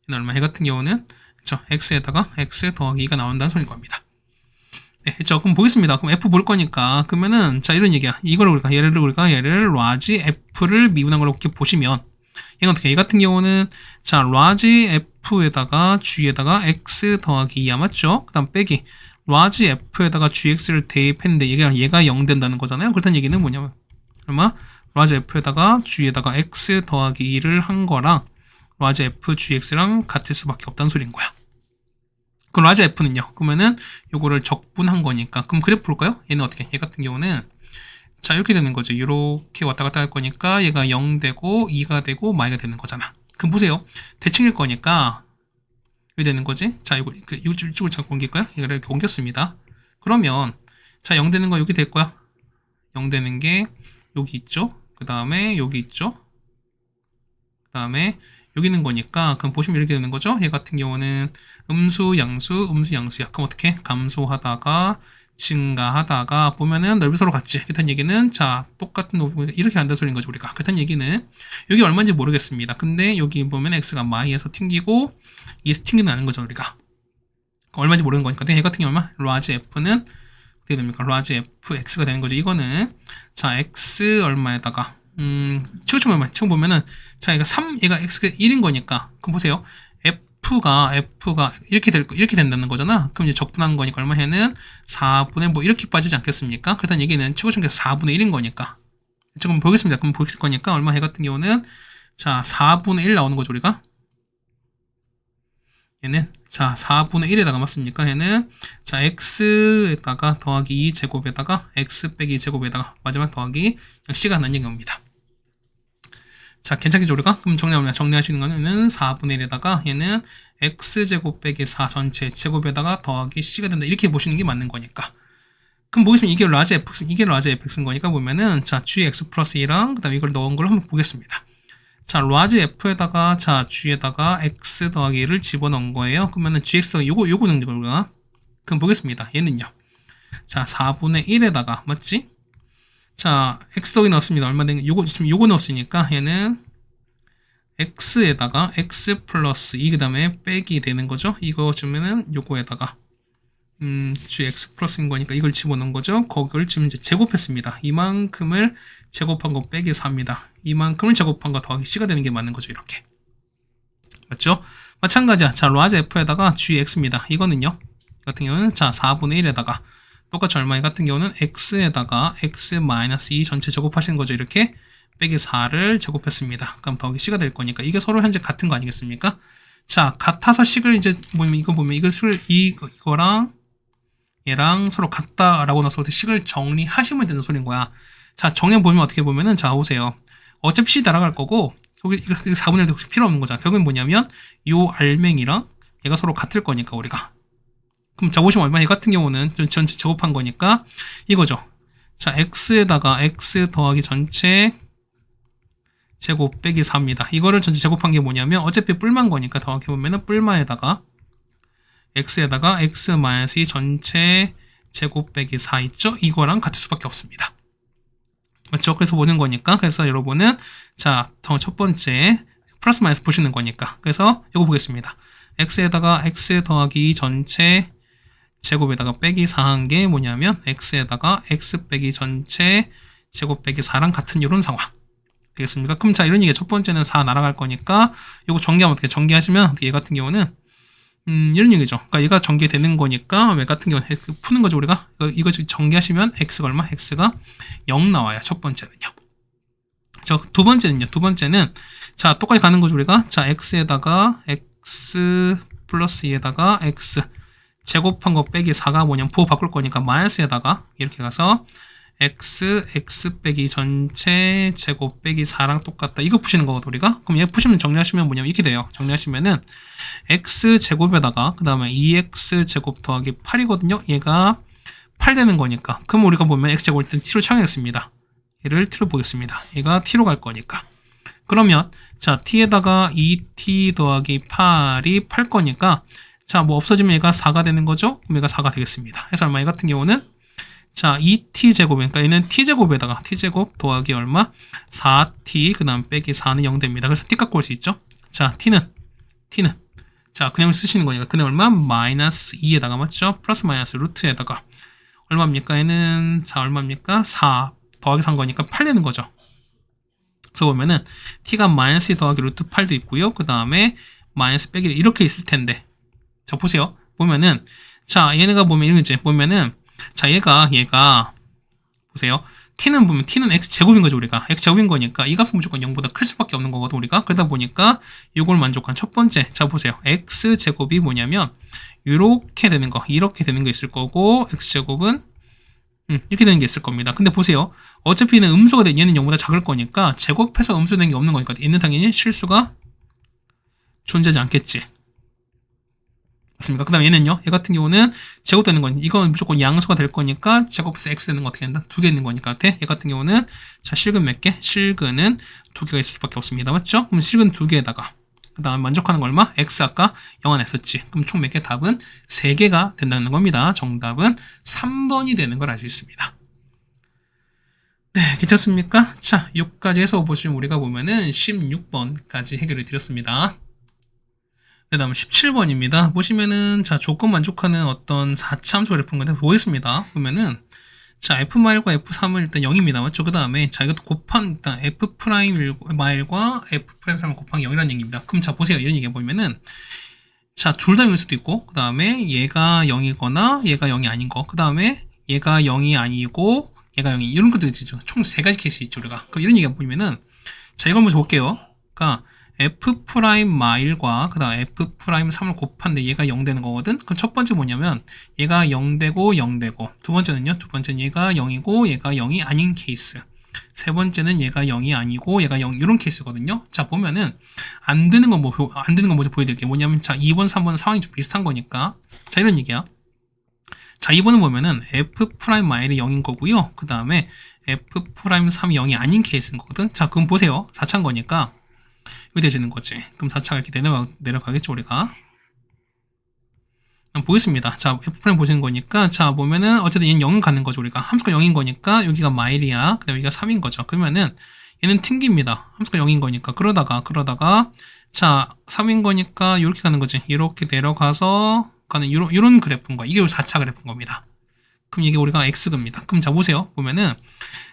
얘는 얼마? 얘 같은 경우는 그렇죠? x에다가 x 더하기 2가 나온다는 소리인 겁니다. 네, 그렇죠? 그럼 보겠습니다. 그럼 f 볼 거니까 그러면은 자, 이런 얘기야. 이걸 우리가 얘를 라지 f를 미분한 걸로 이렇게 보시면 얘가 어떻게? 얘 같은 경우는 자, 라지 f에다가 g에다가 x 더하기 2야 맞죠? 그 다음 빼기 라지 f에다가 gx를 대입했는데 얘가 0 된다는 거잖아요. 그렇다는 얘기는 뭐냐면 얼마? 라지 f에다가 g에다가 x 더하기 2를 한 거랑 라지 f gx랑 같을 수밖에 없다는 소리인 거야. 그럼 라지 f는요? 그러면은 요거를 적분한 거니까 그럼 그래프 볼까요? 얘는 어떻게? 얘 같은 경우는 자, 이렇게 되는 거죠. 이렇게 왔다 갔다 할 거니까 얘가 0 되고 2가 되고 마이가 되는 거잖아. 그럼 보세요. 대칭일 거니까 이렇게 되는 거지. 자, 이쪽을 잠깐 옮길까요? 이거를 이렇게 옮겼습니다. 그러면 자, 0 되는 거 여기 될 거야. 0 되는 게 여기 있죠. 그 다음에 여기 있죠. 그 다음에 여기 있는 거니까 그럼 보시면 이렇게 되는 거죠. 얘 같은 경우는 음수, 양수, 약간 어떻게 감소하다가 증가하다가 보면은 넓이 서로 같지. 그렇다는 얘기는 자, 똑같은 높이 이렇게 한다는 소리인 거죠, 우리가. 그렇다는 얘기는 여기 얼마인지 모르겠습니다. 근데 여기 보면 x가 마이에서 튕기고 2에서 튕기는 거죠, 우리가. 얼마인지 모르는 거니까. 근데 얘 같은 경우 얼마? 라지 f는 어떻게 됩니까? 라지 f x가 되는 거죠. 이거는 자, x 얼마에다가 최고점 얼마? 지금 보면은 자, 얘가 x가 1인 거니까. 그럼 보세요. F가 이렇게 된다는 거잖아. 그럼 이제 적분한 거니까 얼마 해는 4분의 뭐 이렇게 빠지지 않겠습니까? 그렇다는 얘기는 최고점계에서 4분의 1인 거니까. 지금 보겠습니다. 그럼 보실 거니까 얼마 해 같은 경우는 자, 4분의 1 나오는 거죠, 우리가. 얘는 자, 4분의 1에다가 맞습니까? 얘는 자, x에다가 더하기 2제곱에다가 x 빼기 2제곱에다가 마지막 더하기 c가 난 얘기입니다. 자, 괜찮겠죠, 우리가? 그럼 정리하시는 거는 4분의 1에다가 얘는 x제곱 빼기 4 전체 제곱에다가 더하기 c가 된다. 이렇게 보시는 게 맞는 거니까. 그럼 보겠습니다. 이게 라지 fx인 거니까 보면은 자, gx 플러스 2랑 그 다음에 이걸 넣은 걸 한번 보겠습니다. 자, 라지 f에다가 자, g에다가 x 더하기 1을 집어넣은 거예요. 그러면은 gx 더하기 요거 넣는 거구나. 그럼 보겠습니다. 얘는요. 자, 4분의 1에다가 맞지? 자, x 더하기 넣었습니다. 얼마 된 지금 요거 넣었으니까 얘는 x에다가 x 플러스 2 그 다음에 빼기 되는 거죠. 이거 주면은 요거에다가 gx 플러스인 거니까 이걸 집어넣은 거죠. 거기를 지금 이제 제곱했습니다. 이만큼을 제곱한 거 빼기 4입니다. 이만큼을 제곱한 거 더하기 c가 되는 게 맞는 거죠. 이렇게. 맞죠? 마찬가지야. 자, 라지 f에다가 gx입니다. 이거는요. 같은 경우는 자, 4분의 1에다가 똑같이 얼마 같은 경우는 x에다가 x-2 전체 제곱하시는 거죠. 이렇게 빼기 4를 제곱했습니다. 그럼 더하기 c가 될 거니까 이게 서로 현재 같은 거 아니겠습니까? 자, 같아서 식을 이제 보면 이거랑 얘랑 서로 같다라고 나서 식을 정리하시면 되는 소리인 거야. 자, 정리해보면 어떻게 보면은 자, 보세요. 어차피 c 날아갈 거고 여기 이거 4분의 1도 필요 없는 거잖아. 결국엔 뭐냐면 요 알맹이랑 얘가 서로 같을 거니까 우리가. 그럼 자, 보시면 얼마? 얘 같은 경우는 전체 제곱한 거니까 이거죠. 자, x에다가 x 더하기 전체 제곱 빼기 4입니다. 이거를 전체 제곱한 게 뭐냐면 어차피 뿔만 거니까 더하기해보면은 뿔마에다가 x에다가 x-2 전체 제곱 빼기 4 있죠? 이거랑 같을 수밖에 없습니다. 맞죠? 그래서 보는 거니까. 그래서 여러분은 자, 첫 번째 플러스 마이너스 보시는 거니까. 그래서 이거 보겠습니다. x에다가 x 더하기 전체 제곱에다가 빼기 4한 게 뭐냐면 x에다가 x 빼기 전체 제곱 빼기 4랑 같은 이런 상황 되겠습니까? 그럼 자 이런 얘기 첫 번째는 4 날아갈 거니까 이거 전개하면 어떻게 전개하시면 얘 같은 경우는 이런 얘기죠. 그러니까 얘가 전개되는 거니까 얘 같은 경우는 푸는 거죠 우리가. 이거 전개하시면 x가 얼마? x가 0 나와요. 첫 번째는요. 두 번째는요. 두 번째는 자 똑같이 가는 거죠 우리가. 자 x에다가 x 플러스 2에다가 x 제곱한 거 빼기 4가 뭐냐면 부호 바꿀 거니까 마이너스에다가 이렇게 가서 x 빼기 전체 제곱 빼기 4랑 똑같다. 이거 푸시는 거거든 우리가. 그럼 얘 푸시면 정리하시면 뭐냐면 이렇게 돼요. 정리하시면은 x 제곱에다가 그 다음에 2x 제곱 더하기 8이거든요. 얘가 8 되는 거니까. 그럼 우리가 보면 x 제곱을 일단 t로 정하겠습니다. 얘를 t로 보겠습니다. 얘가 t로 갈 거니까. 그러면 자 t에다가 2t 더하기 8이 8 거니까 자 뭐 없어지면 얘가 4가 되는 거죠. 그럼 얘가 4가 되겠습니다. 그래서 얼마 얘 같은 경우는 자 2t제곱 그러니까 얘는 t제곱에다가 t제곱 더하기 얼마 4t 그 다음 빼기 4는 0 됩니다. 그래서 t 갖고 올 수 있죠. 자 t는 자 그냥 쓰시는 거니까 그냥 얼마 마이너스 2에다가 맞죠. 플러스 마이너스 루트에다가 얼마입니까 얘는 자 얼마입니까 4 더하기 3 거니까 8 되는 거죠. 그래서 보면은 t가 마이너스 2 더하기 루트 8도 있고요. 그 다음에 마이너스 빼기 이렇게 있을 텐데 자 보세요. 보면은 자 얘네가 보면 이런 거지. 보면은 자 얘가 보세요. t는 보면 t는 x제곱인 거죠 우리가. x제곱인 거니까 이 값은 무조건 0보다 클 수밖에 없는 거거든 우리가. 그러다 보니까 이걸 만족한 첫 번째 자 보세요. x제곱이 뭐냐면 이렇게 되는 거 있을 거고 x제곱은 이렇게 되는 게 있을 겁니다. 근데 보세요. 어차피 얘는 음수가 된 얘는 0보다 작을 거니까 제곱해서 음수된 게 없는 거니까 얘는 당연히 실수가 존재하지 않겠지. 맞습니까? 그 다음에 얘는요. 얘 같은 경우는 제곱되는 건 이건 무조건 양수가 될 거니까 제곱해서 x 되는 거 어떻게 된다? 2개 있는 거니까 얘 같은 경우는 자 실근 몇 개? 실근은 2개가 있을 수밖에 없습니다. 맞죠? 그럼 실근 2개에다가 그 다음에 만족하는 거 얼마? x 아까 0 안 했었지. 그럼 총 몇 개? 답은 3개가 된다는 겁니다. 정답은 3번이 되는 걸 알 수 있습니다. 네, 괜찮습니까? 자, 여기까지 해서 보시면 우리가 보면은 16번까지 해결을 드렸습니다. 그 다음 17번입니다. 보시면은 자 조건 만족하는 어떤 4차 함수 그래프인데 보겠습니다. 보면은 자 f-과 f3은 일단 0입니다. 맞죠? 그 다음에 자 이것도 곱한 일단 f'-마일과 f'3을 곱한 0이라는 얘기입니다. 그럼 자 보세요. 이런 얘기 보면은 자 둘 다 0일 수도 있고 그 다음에 얘가 0이거나 얘가 0이 아닌 거 그 다음에 얘가 0이 아니고 얘가 0이 이런 것도 있죠. 총 3가지 케이스 있죠 우리가. 그럼 이런 얘기가 보면은 자 이거 한번 볼게요. 그러니까 f'-마일과 그 다음 f'3을 곱한데 얘가 0 되는 거거든. 그럼 첫 번째 뭐냐면 얘가 0 되고 0 되고 두 번째는요. 두 번째는 얘가 0이고 얘가 0이 아닌 케이스. 세 번째는 얘가 0이 아니고 얘가 0 이런 케이스거든요. 자 보면은 안 되는 거 먼저 보여드릴게요. 뭐냐면 자 2번 3번 상황이 좀 비슷한 거니까 자 이런 얘기야. 자 2번은 보면은 f'-마일이 0인 거고요. 그 다음에 f'3이 0이 아닌 케이스인 거거든. 자 그럼 보세요. 4차인 거니까 이렇게 되시는 거지. 그럼 4차가 이렇게 내려가겠죠, 우리가. 보겠습니다. 자, f' 보시는 거니까, 자, 보면은, 어쨌든 얘는 0 가는 거죠, 우리가. 함수가 0인 거니까, 여기가 마일이야. 그 다음에 여기가 3인 거죠. 그러면은, 얘는 튕깁니다. 함수가 0인 거니까. 그러다가, 자, 3인 거니까, 이렇게 가는 거지. 이렇게 내려가서 가는, 이런 그래프인 거야. 이게 4차 그래프인 겁니다. 그럼 이게 우리가 x입니다. 그럼 자, 보세요. 보면은,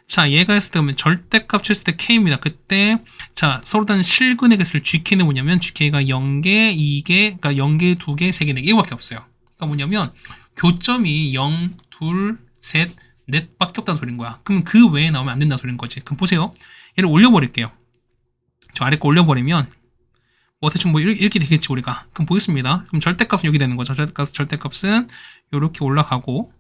자, 얘가 했을 때 보면 절대값 쳤을 때 k입니다. 그때 자 서로 다른 실근에게 쓸 gk는 뭐냐면 gk가 0개, 2개, 그러니까 0개, 2개, 3개, 4개 이거밖에 없어요. 그러니까 뭐냐면 교점이 0, 2, 3, 4밖에 없다는 소리인 거야. 그럼 그 외에 나오면 안 된다는 소리인 거지. 그럼 보세요. 얘를 올려버릴게요. 저 아래 거 올려버리면 뭐 대충 뭐 이렇게 되겠지 우리가. 그럼 보겠습니다. 그럼 절대값은 여기 되는 거죠. 절대값은 이렇게 올라가고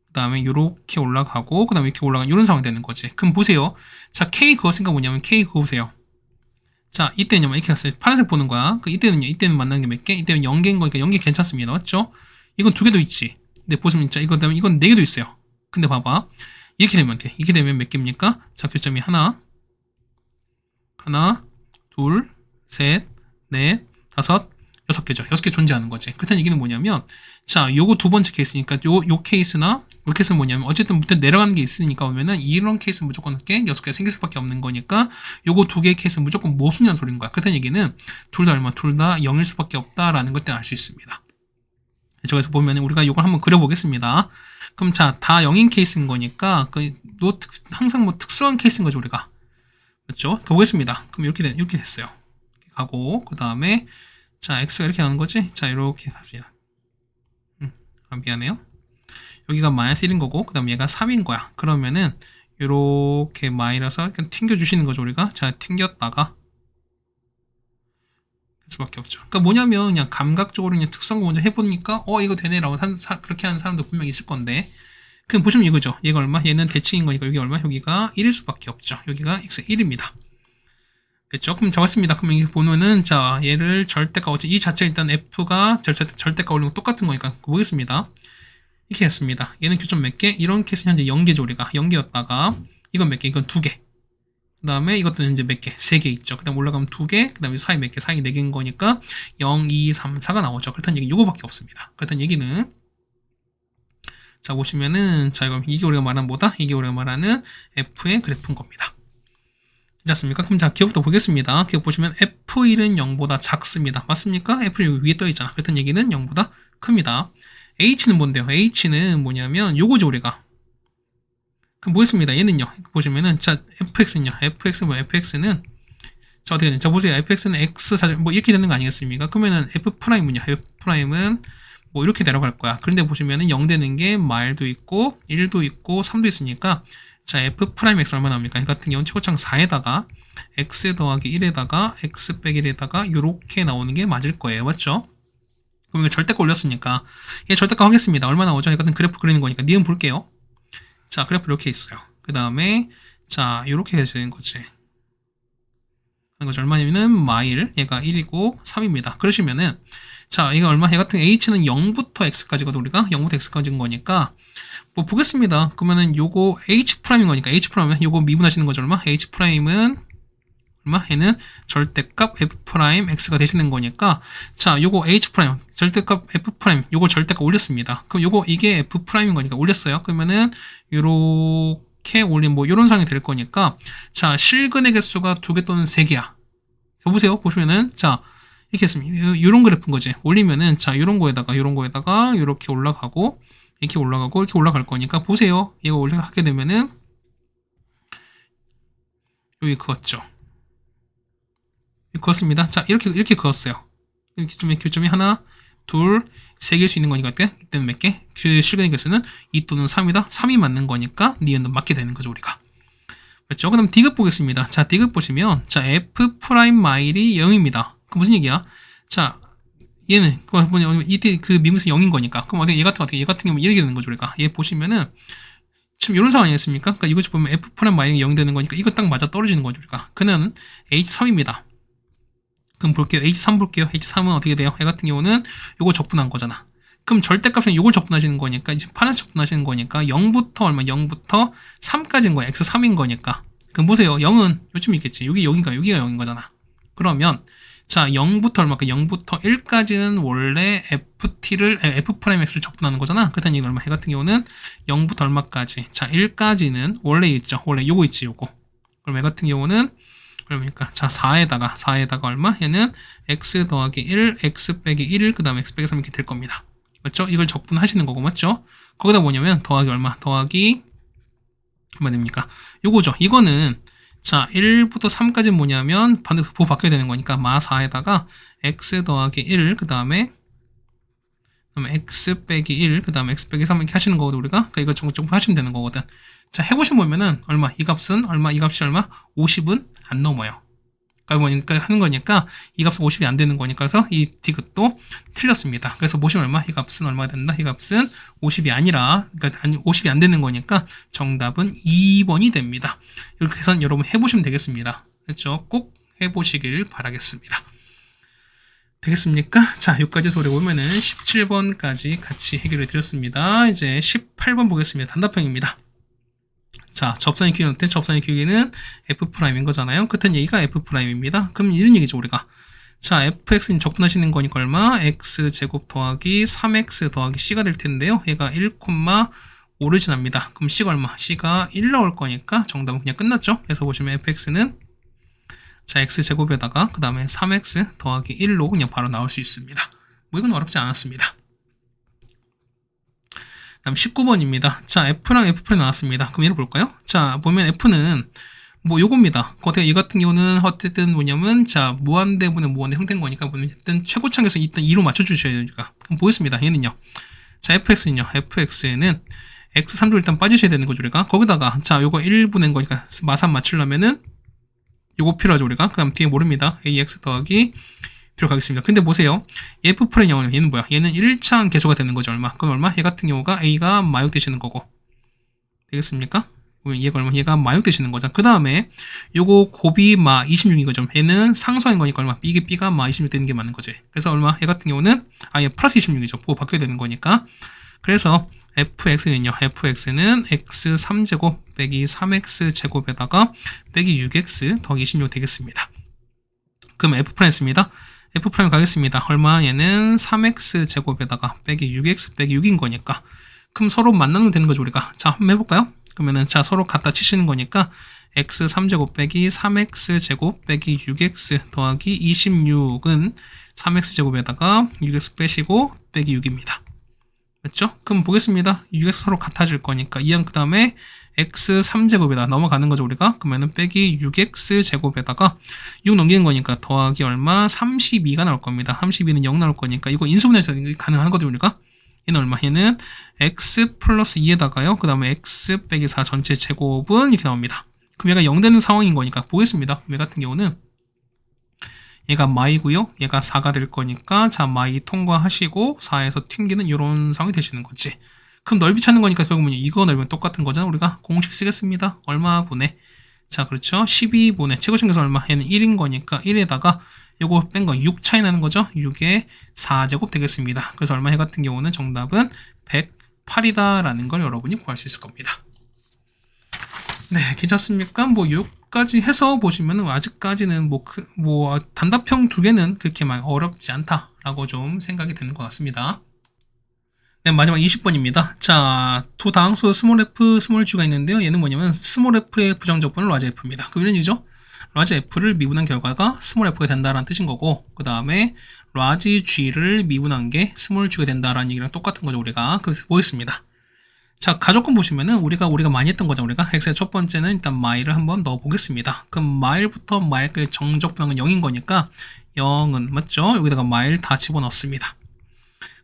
그 다음에 이렇게 올라가고 그 다음에 이렇게 올라가는 이런 상황이 되는 거지. 그럼 보세요. 자 K 그거 생각 뭐냐면 K 그거 보세요. 자 이때는요 이렇게 갔어요. 파란색 보는 거야. 이때는 만나는 게 몇 개? 이때는 0개인 거니까 0개 괜찮습니다. 맞죠? 이건 2개도 있지. 근데 보시면 진짜 이건 4개도 있어요. 근데 봐봐 이렇게 되면 돼. 이렇게 되면 몇 개입니까? 자 교점이 하나 둘 셋 넷 다섯 6개죠. 6개 존재하는 거지. 그렇다는 얘기는 뭐냐면 자 요거 두 번째 케이스니까 요 케이스나 요 케이스는 뭐냐면 어쨌든 밑에 내려가는 게 있으니까 보면은 이런 케이스는 무조건 6개 생길 수밖에 없는 거니까 요거 2개의 케이스는 무조건 모순이라는 소리인 거야. 그렇다는 얘기는 둘 다 0일 수밖에 없다라는 걸 알 수 있습니다. 저기서 보면 우리가 이걸 한번 그려보겠습니다. 그럼 자, 다 0인 케이스인 거니까 항상 뭐 특수한 케이스인 거죠, 우리가. 그렇죠? 더 보겠습니다. 그럼 이렇게 됐어요. 이렇게 가고 그 다음에 자, x가 이렇게 가는 거지? 자, 이렇게 갑시다. 미안해요. 여기가 마이너스 1인 거고 그 다음에 얘가 3인 거야. 그러면은 이렇게 마이너스 이렇게 튕겨주시는 거죠, 우리가. 자, 튕겼다가 할 수밖에 없죠. 그러니까 뭐냐면 그냥 감각적으로 그냥 특수한 거 먼저 해보니까 이거 되네라고 그렇게 하는 사람도 분명 있을 건데, 그럼 보시면 이거죠. 얘가 얼마? 얘는 대칭인 거니까 여기 얼마? 여기가 1일 수밖에 없죠. 여기가 x 1입니다. 됐죠? 그럼 잡았습니다. 그럼 이게 보면은 자, 얘를 절대가 이 자체 일단 f가 절대가 올리는 거 똑같은 거니까 보겠습니다. 이렇게 했습니다. 얘는 교점 몇 개? 이런 케이스는 현재 0개죠, 우리가. 0개였다가 이건 몇 개? 이건 2개. 그 다음에 이것도 현재 몇 개? 3개 있죠. 그 다음 올라가면 2개, 그 다음에 사이 몇 개? 사이 4개인 거니까 0, 2, 3, 4가 나오죠. 그렇다는 얘기 요거밖에 없습니다. 그렇다는 얘기는 자, 보시면은 자, 이게 우리가 말하는 뭐다? 이게 우리가 말하는 f의 그래프인 겁니다. 괜찮습니까? 그럼 자, 기억부터 보겠습니다. 기억 보시면 f1은 0보다 작습니다. 맞습니까? f1 위에 떠 있잖아. 그렇다는 얘기는 0보다 큽니다. h는 뭔데요? h는 뭐냐면 요거죠, 우리가. 그럼 보겠습니다. 얘는요. 보시면은 자, fx는요. fx는 자, 어떻게 되냐? 자, 보세요. fx는 x 사절 뭐 이렇게 되는 거 아니겠습니까? 그러면은 f'은요. f'은 뭐 이렇게 내려갈 거야. 그런데 보시면은 0 되는 게 마일도 있고 1도 있고 3도 있으니까 자, f'x 얼마 나옵니까? 이 같은 경우는 최고창 4에다가 x 더하기 1에다가 x 빼기 1에다가 요렇게 나오는 게 맞을 거예요. 맞죠? 그럼 이거 절대값 올렸으니까 얘 절대값 하겠습니다. 얼마 나오죠? 이 같은 그래프 그리는 거니까 니은 볼게요. 자, 그래프 이렇게 있어요. 그 다음에 자, 요렇게 해야 되는 거지. 이거 얼마냐면은 마일 얘가 1이고 3입니다. 그러시면은 자, 이거 얼마? 얘 같은 h는 0부터 x까지거든, 우리가 0부터 x까지인 거니까 뭐 보겠습니다. 그러면은 요거 h'인 거니까 h'은 요거 미분하시는 거죠. 얼마? h'은 얼마? 얘는 절대값 f'x가 되시는 거니까 자, 요거 h' 절대값 f' 요거 절대값 올렸습니다. 그럼 요거 이게 f'인 거니까 올렸어요. 그러면은 요렇게 올린 뭐 요런 상황이 될 거니까 자, 실근의 개수가 2개 또는 3개야. 보세요. 보시면은 자, 이렇게 했습니다. 요런 그래프인 거지. 올리면은 자, 요런 거에다가 요렇게 올라가고 이렇게 올라갈 거니까 보세요. 이거 올라가게 되면은 여기 그었죠. 그었습니다. 자, 이렇게 그었어요. 교점이 하나, 둘, 3개일 수 있는 거니까 이때는 몇 개? 그 실근의 개수는 2 또는 3이다. 3이 맞는 거니까 니은은 맞게 되는 거죠, 우리가. 그렇죠? 그럼 D급 보겠습니다. 자, D급 보시면 자, f 프라임 마일이 0입니다. 그 무슨 얘기야? 자, 얘는 이때 그 미분수 0인 거니까 그럼 얘 같은 경우는 이렇게 되는 거죠, 우리가. 얘 보시면은 지금 이런 상황이었습니까? 그러니까 이것을 보면 f 프라임 마이너스 0이 되는 거니까 이거 딱 맞아 떨어지는 거죠, 우리가. 그는 h3입니다. 그럼 볼게요. h3 볼게요. h3은 어떻게 돼요? 얘 같은 경우는 요거 적분한 거잖아. 그럼 절대값은 요걸 적분하시는 거니까 이제 파란색 적분하시는 거니까 0부터 얼마? 0부터 3까지인 거야. x3인 거니까. 그럼 보세요. 0은 요쯤 있겠지. 여기 0인가? 여기가 0인 거잖아. 그러면 자, 0부터 얼마까? 0부터 1까지는 원래 f'x를 적분하는 거잖아. 그렇다는 얘기는 얼마? 얘 같은 경우는 0부터 얼마까지? 자, 1까지는 원래 있죠. 원래 요거 있지, 요거. 그럼 얘 같은 경우는 그러니까 자, 4에다가 얼마? 얘는 x 더하기 1, x 빼기 1, 그 다음에 x 빼기 3 이렇게 될 겁니다. 맞죠? 이걸 적분하시는 거고, 맞죠? 거기다 뭐냐면 더하기 얼마? 더하기 얼마 됩니까? 요거죠. 이거는 자, 1부터 3까지 뭐냐면 부호 바뀌어야 되는 거니까 마 4에다가 x 더하기 1, 그 다음에 x 빼기 1, 그 다음에 x 빼기 3 이렇게 하시는 거거든, 우리가. 그러니까 이거 조금 하시면 되는 거거든. 자, 해보시면 얼마? 이 값은 얼마? 이 값이 얼마? 50은 안 넘어요. 그러니까 하는 거니까 이 값은 50이 안 되는 거니까 그래서 이 D급도 틀렸습니다. 그래서 보시면 얼마? 이 값은 얼마가 된다? 이 값은 50이 아니라, 그러니까 50이 안 되는 거니까 정답은 2번이 됩니다. 이렇게 해서 여러분 해보시면 되겠습니다. 그렇죠? 꼭 해보시길 바라겠습니다. 되겠습니까? 자, 여기까지 해서 우리 보면은 17번까지 같이 해결해 드렸습니다. 이제 18번 보겠습니다. 단답형입니다. 자, 접선의 기울기는 접선의 기울기는 f'인 거잖아요. 그땐 얘기가 f'입니다. 그럼 이런 얘기죠, 우리가. 자, fx는 적분하시는 거니까 얼마? x제곱 더하기 3x 더하기 c가 될 텐데요. 얘가 1,5를 지납니다. 그럼 c가 얼마? c가 1 나올 거니까 정답은 그냥 끝났죠. 그래서 보시면 fx는 자, x제곱에다가 그 다음에 3x 더하기 1로 그냥 바로 나올 수 있습니다. 뭐 이건 어렵지 않았습니다. 다음 19번입니다. 자, F랑 F' 나왔습니다. 그럼 얘를 볼까요? 자, 보면 F는 뭐 요겁니다. 이 같은 경우는 어쨌든 뭐냐면 자, 무한대분의 무한대 형태인 거니까 어쨌든 최고창에서 일단 2로 맞춰주셔야 되니까. 그럼 보겠습니다. 얘는요. 자, fx는요. fx는 x3조 일단 빠지셔야 되는 거죠, 우리가. 거기다가 자, 요거 1분의 거니까 마삼 맞추려면은 요거 필요하죠, 우리가. 그 다음 뒤에 모릅니다. ax 더하기 필요 가겠습니다. 근데 보세요. f 프라임 영어는 얘는 뭐야? 얘는 1차항 계수가 되는 거죠, 얼마? 그럼 얼마? 얘 같은 경우가 a가 마육 되시는 거고. 되겠습니까? 얘가 얼마? 얘가 마육 되시는 거죠. 그 다음에 요거 곱이 마 26인 거죠. 얘는 상수인 거니까 얼마? 이게 b가 마 26 되는 게 맞는 거죠. 그래서 얼마? 얘 같은 경우는 얘 플러스 26이죠. 보고 바뀌어야 되는 거니까. 그래서 fx는요. fx는 x3제곱 빼기 3x제곱에다가 빼기 6x 더하기 26 되겠습니다. 그럼 f' 씁니다. f' 가겠습니다. 얼마? 얘는 3x제곱에다가 빼기 6x 빼기 6인 거니까. 그럼 서로 만나면 되는 거죠, 우리가. 자, 한번 해볼까요? 그러면은 자, 서로 갖다 치시는 거니까 x3제곱 빼기 3x제곱 빼기 6x 더하기 26은 3x제곱에다가 6x 빼시고 빼기 6입니다. 맞죠? 그럼 보겠습니다. 6x 서로 같아질 거니까 이항 그 다음에 x3제곱에다 넘어가는 거죠, 우리가. 그러면은 빼기 6x제곱에다가 6 넘기는 거니까 더하기 얼마? 32가 나올 겁니다. 32는 0 나올 거니까 이거 인수분해해서 가능한 거죠, 우리가. 얘는 얼마? 얘는 x 플러스 2에다가요. 그 다음에 x 빼기 4 전체 제곱은 이렇게 나옵니다. 그럼 얘가 0 되는 상황인 거니까 보겠습니다. 얘 같은 경우는 얘가 마이고요. 얘가 4가 될 거니까 자, 마이 통과하시고 4에서 튕기는 이런 상황이 되시는 거지. 그럼 넓이 찾는 거니까 결국은 이거 넓이면 똑같은 거잖아. 우리가 공식 쓰겠습니다. 얼마 분의? 자, 그렇죠. 12분의 최고층에서 얼마? 얘는 1인 거니까 1에다가 요거 뺀 거 6 차이 나는 거죠. 6의 4제곱 되겠습니다. 그래서 얼마? 해 같은 경우는 정답은 108이다라는 걸 여러분이 구할 수 있을 겁니다. 네, 괜찮습니까? 뭐 여기까지 해서 보시면은 아직까지는 뭐 단답형 두 개는 그렇게 막 어렵지 않다라고 좀 생각이 되는 것 같습니다. 네, 마지막 20번입니다. 자, 두 다항수 스몰 f, 스몰 g가 있는데요. 얘는 뭐냐면 스몰 f의 부정적분은 라지 f입니다. 그럼 이런 얘기죠. 라지 f를 미분한 결과가 스몰 f가 된다라는 뜻인 거고, 그 다음에 라지 g를 미분한 게 스몰 g가 된다라는 얘기랑 똑같은 거죠, 우리가. 그래서 보겠습니다. 자, 가족권 보시면은 우리가 많이 했던 거죠, 우리가. x의 첫 번째는 일단 마일을 한번 넣어 보겠습니다. 그럼 마일부터 마일까지 정적분한 건 0인 거니까 0은 맞죠? 여기다가 마일 다 집어넣습니다.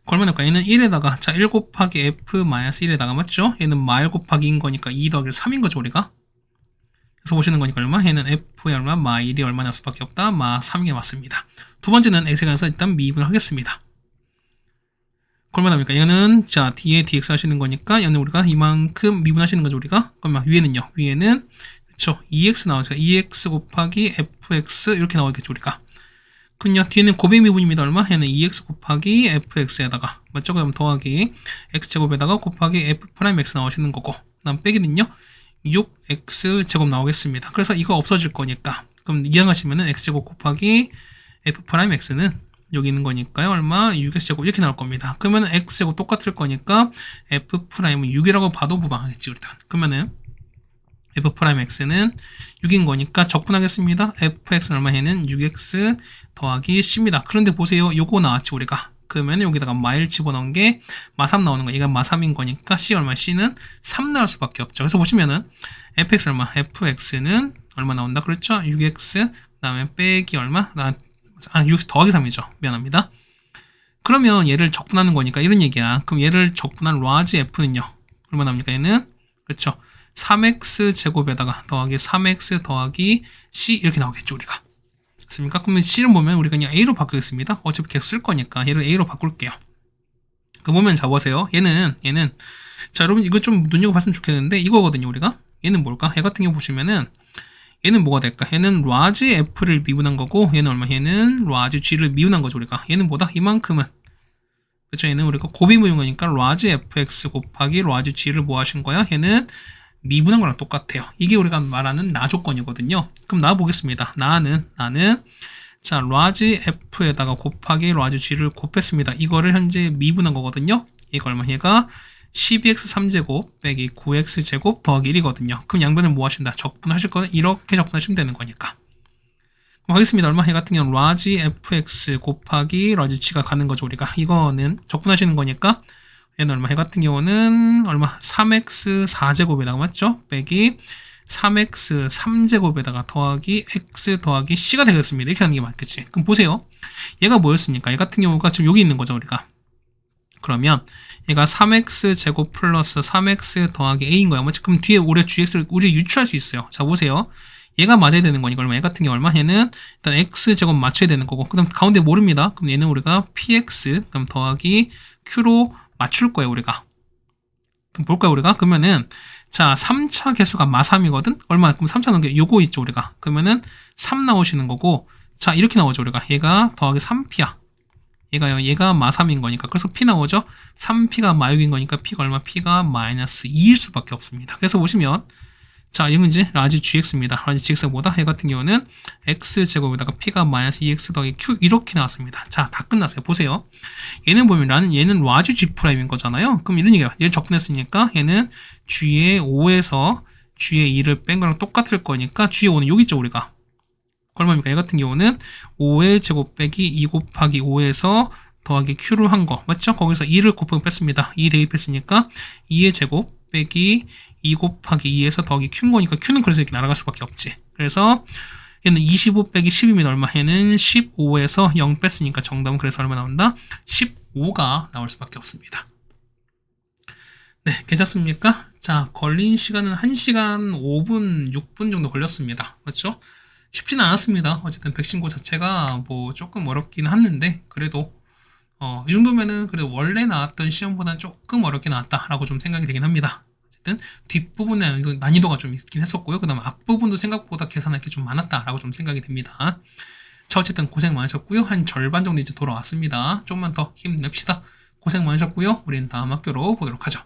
그러면 할까? 얘는 1에다가 자, 1 곱하기 f-1에다가 맞죠? 얘는 마일 곱하기인 거니까 2 더하기 3인 거죠, 우리가. 그래서 보시는 거니까 얼마? 얘는 f의 얼마? 마일이 얼마 날 수밖에 없다? 마 3이 맞습니다. 두 번째는 x에 관해서 일단 미분을 하겠습니다. 그러면 합니까? 얘는 자, 뒤에 dx 하시는 거니까 얘는 우리가 이만큼 미분하시는 거죠, 우리가. 그러면 위에는요. 위에는 그쵸? 2x 나오죠. 2x 곱하기 fx 이렇게 나오겠죠, 우리가. 그럼요. 뒤에는 곱의 미분입니다. 얼마? 얘는 2x 곱하기 fx에다가 맞죠? 그럼 더하기 x제곱에다가 곱하기 f'x 나오시는 거고, 그 다음 빼기는요. 6x제곱 나오겠습니다. 그래서 이거 없어질 거니까 그럼 이항하시면은 x제곱 곱하기 f'x는 여기 있는 거니까요. 얼마? 6x제곱 이렇게 나올 겁니다. 그러면 x제곱 똑같을 거니까 f'은 6이라고 봐도 무방하겠지, 우리가. 그러면은 f'x는 6인 거니까 적분하겠습니다. fx는 얼마? 얘는 6x 더하기 c입니다. 그런데 보세요. 요거 나왔지, 우리가. 그러면 여기다가 마일 집어넣은 게 마3 나오는 거. 얘가 마3인 거니까 c 얼마? c는 3 나올 수밖에 없죠. 그래서 보시면은 fx 얼마? fx는 얼마 나온다? 그렇죠? 6x 그 다음에 빼기 얼마? 6x 더하기 3이죠. 미안합니다. 그러면 얘를 적분하는 거니까 이런 얘기야. 그럼 얘를 적분한 라지 f는요. 얼마 나옵니까? 얘는 그렇죠. 3x 제곱에다가 더하기 3x 더하기 c 이렇게 나오겠죠, 우리가. 맞습니까? 그러면 c를 보면 우리가 그냥 a로 바꾸겠습니다. 어차피 계속 쓸 거니까 얘를 a로 바꿀게요. 그 보면 자, 보세요. 얘는 자, 여러분 이거 좀 눈여겨봤으면 좋겠는데 이거거든요, 우리가. 얘는 뭘까? 얘 같은 경우 보시면은 얘는 뭐가 될까? 얘는 라지 f를 미분한 거고, 얘는 얼마? 얘는 라지 g를 미분한 거죠, 우리가. 얘는 뭐다? 이만큼은. 그렇죠? 얘는 우리가 곱이 미분한 거니까 라지 fx 곱하기 라지 g를 뭐 하신 거야? 얘는 미분한 거랑 똑같아요. 이게 우리가 말하는 나 조건이거든요. 그럼 나 보겠습니다. 나는 자, 라지 f에다가 곱하기 라지 g를 곱했습니다. 이거를 현재 미분한 거거든요. 이거 얼마? 얘가 12x 3제곱 빼기 9x 제곱 더하기 1이거든요. 그럼 양변을 뭐 하신다? 적분하실 거는 이렇게 적분하시면 되는 거니까. 그럼 하겠습니다. 얼마? 얘 같은 경우는 라지 fx 곱하기 라지 g가 가는 거죠, 우리가. 이거는 적분하시는 거니까 얘는 얼마? 얘 같은 경우는 얼마? 3x 4제곱에다가 맞죠? 빼기 3x 3제곱에다가 더하기 x 더하기 c가 되겠습니다. 이렇게 하는 게 맞겠지? 그럼 보세요. 얘가 뭐였습니까? 얘 같은 경우가 지금 여기 있는 거죠, 우리가. 그러면 얘가 3x 제곱 플러스 3x 더하기 a인 거야. 맞지? 그럼 뒤에 우리 gx를 우리 유추할 수 있어요. 자, 보세요. 얘가 맞아야 되는 거니까 얼마? 얘 같은 경우 얼마? 얘는 일단 x 제곱 맞춰야 되는 거고, 그다음 가운데 모릅니다. 그럼 얘는 우리가 px 그럼 더하기 q로 맞출 거예요, 우리가. 그럼 볼까요, 우리가? 그러면은 자, 3차 개수가 마3이거든? 얼마? 그럼 3차 넘게 요거 있죠, 우리가. 그러면은 3 나오시는 거고, 자, 이렇게 나오죠, 우리가. 얘가 더하기 3p야. 얘가 마3인 거니까. 그래서 p 나오죠? 3p가 마6인 거니까 p가 얼마? p가 마이너스 2일 수밖에 없습니다. 그래서 보시면, 자, 이건 이제 라지 gx입니다. 라지 gx보다 얘 같은 경우는 x제곱에다가 p가 마이너스 2x 더하기 q 이렇게 나왔습니다. 자, 다 끝났어요. 보세요. 얘는 보면 얘는 라지 g'인 거잖아요. 그럼 이런 얘기야. 얘 적분했으니까 얘는 g의 5에서 g의 2를 뺀 거랑 똑같을 거니까 g의 5는 여기 있죠, 우리가. 얼마입니까? 얘 같은 경우는 5의 제곱 빼기 2 곱하기 5에서 더하기 q를 한 거. 맞죠? 거기서 2를 곱하기 뺐습니다. 2 대입했으니까 2의 제곱 빼기 2 곱하기 2에서 더하기 q인 거니까 q는 그래서 이렇게 날아갈 수밖에 없지. 그래서 얘는 25 빼기 10이면 얼마? 얘는 15에서 0 뺐으니까 정답은 그래서 얼마 나온다? 15가 나올 수밖에 없습니다. 네, 괜찮습니까? 자, 걸린 시간은 1시간 5분, 6분 정도 걸렸습니다. 맞죠? 쉽지는 않았습니다. 어쨌든 백신고 자체가 뭐 조금 어렵긴 했는데 그래도 이 정도면은 그래도 원래 나왔던 시험보다는 조금 어렵게 나왔다라고 좀 생각이 되긴 합니다. 어쨌든 뒷부분에 난이도가 좀 있긴 했었고요. 그 다음에 앞부분도 생각보다 계산할 게 좀 많았다라고 좀 생각이 됩니다. 자, 어쨌든 고생 많으셨고요. 한 절반 정도 이제 돌아왔습니다. 좀만 더 힘냅시다. 고생 많으셨고요. 우리는 다음 학교로 보도록 하죠.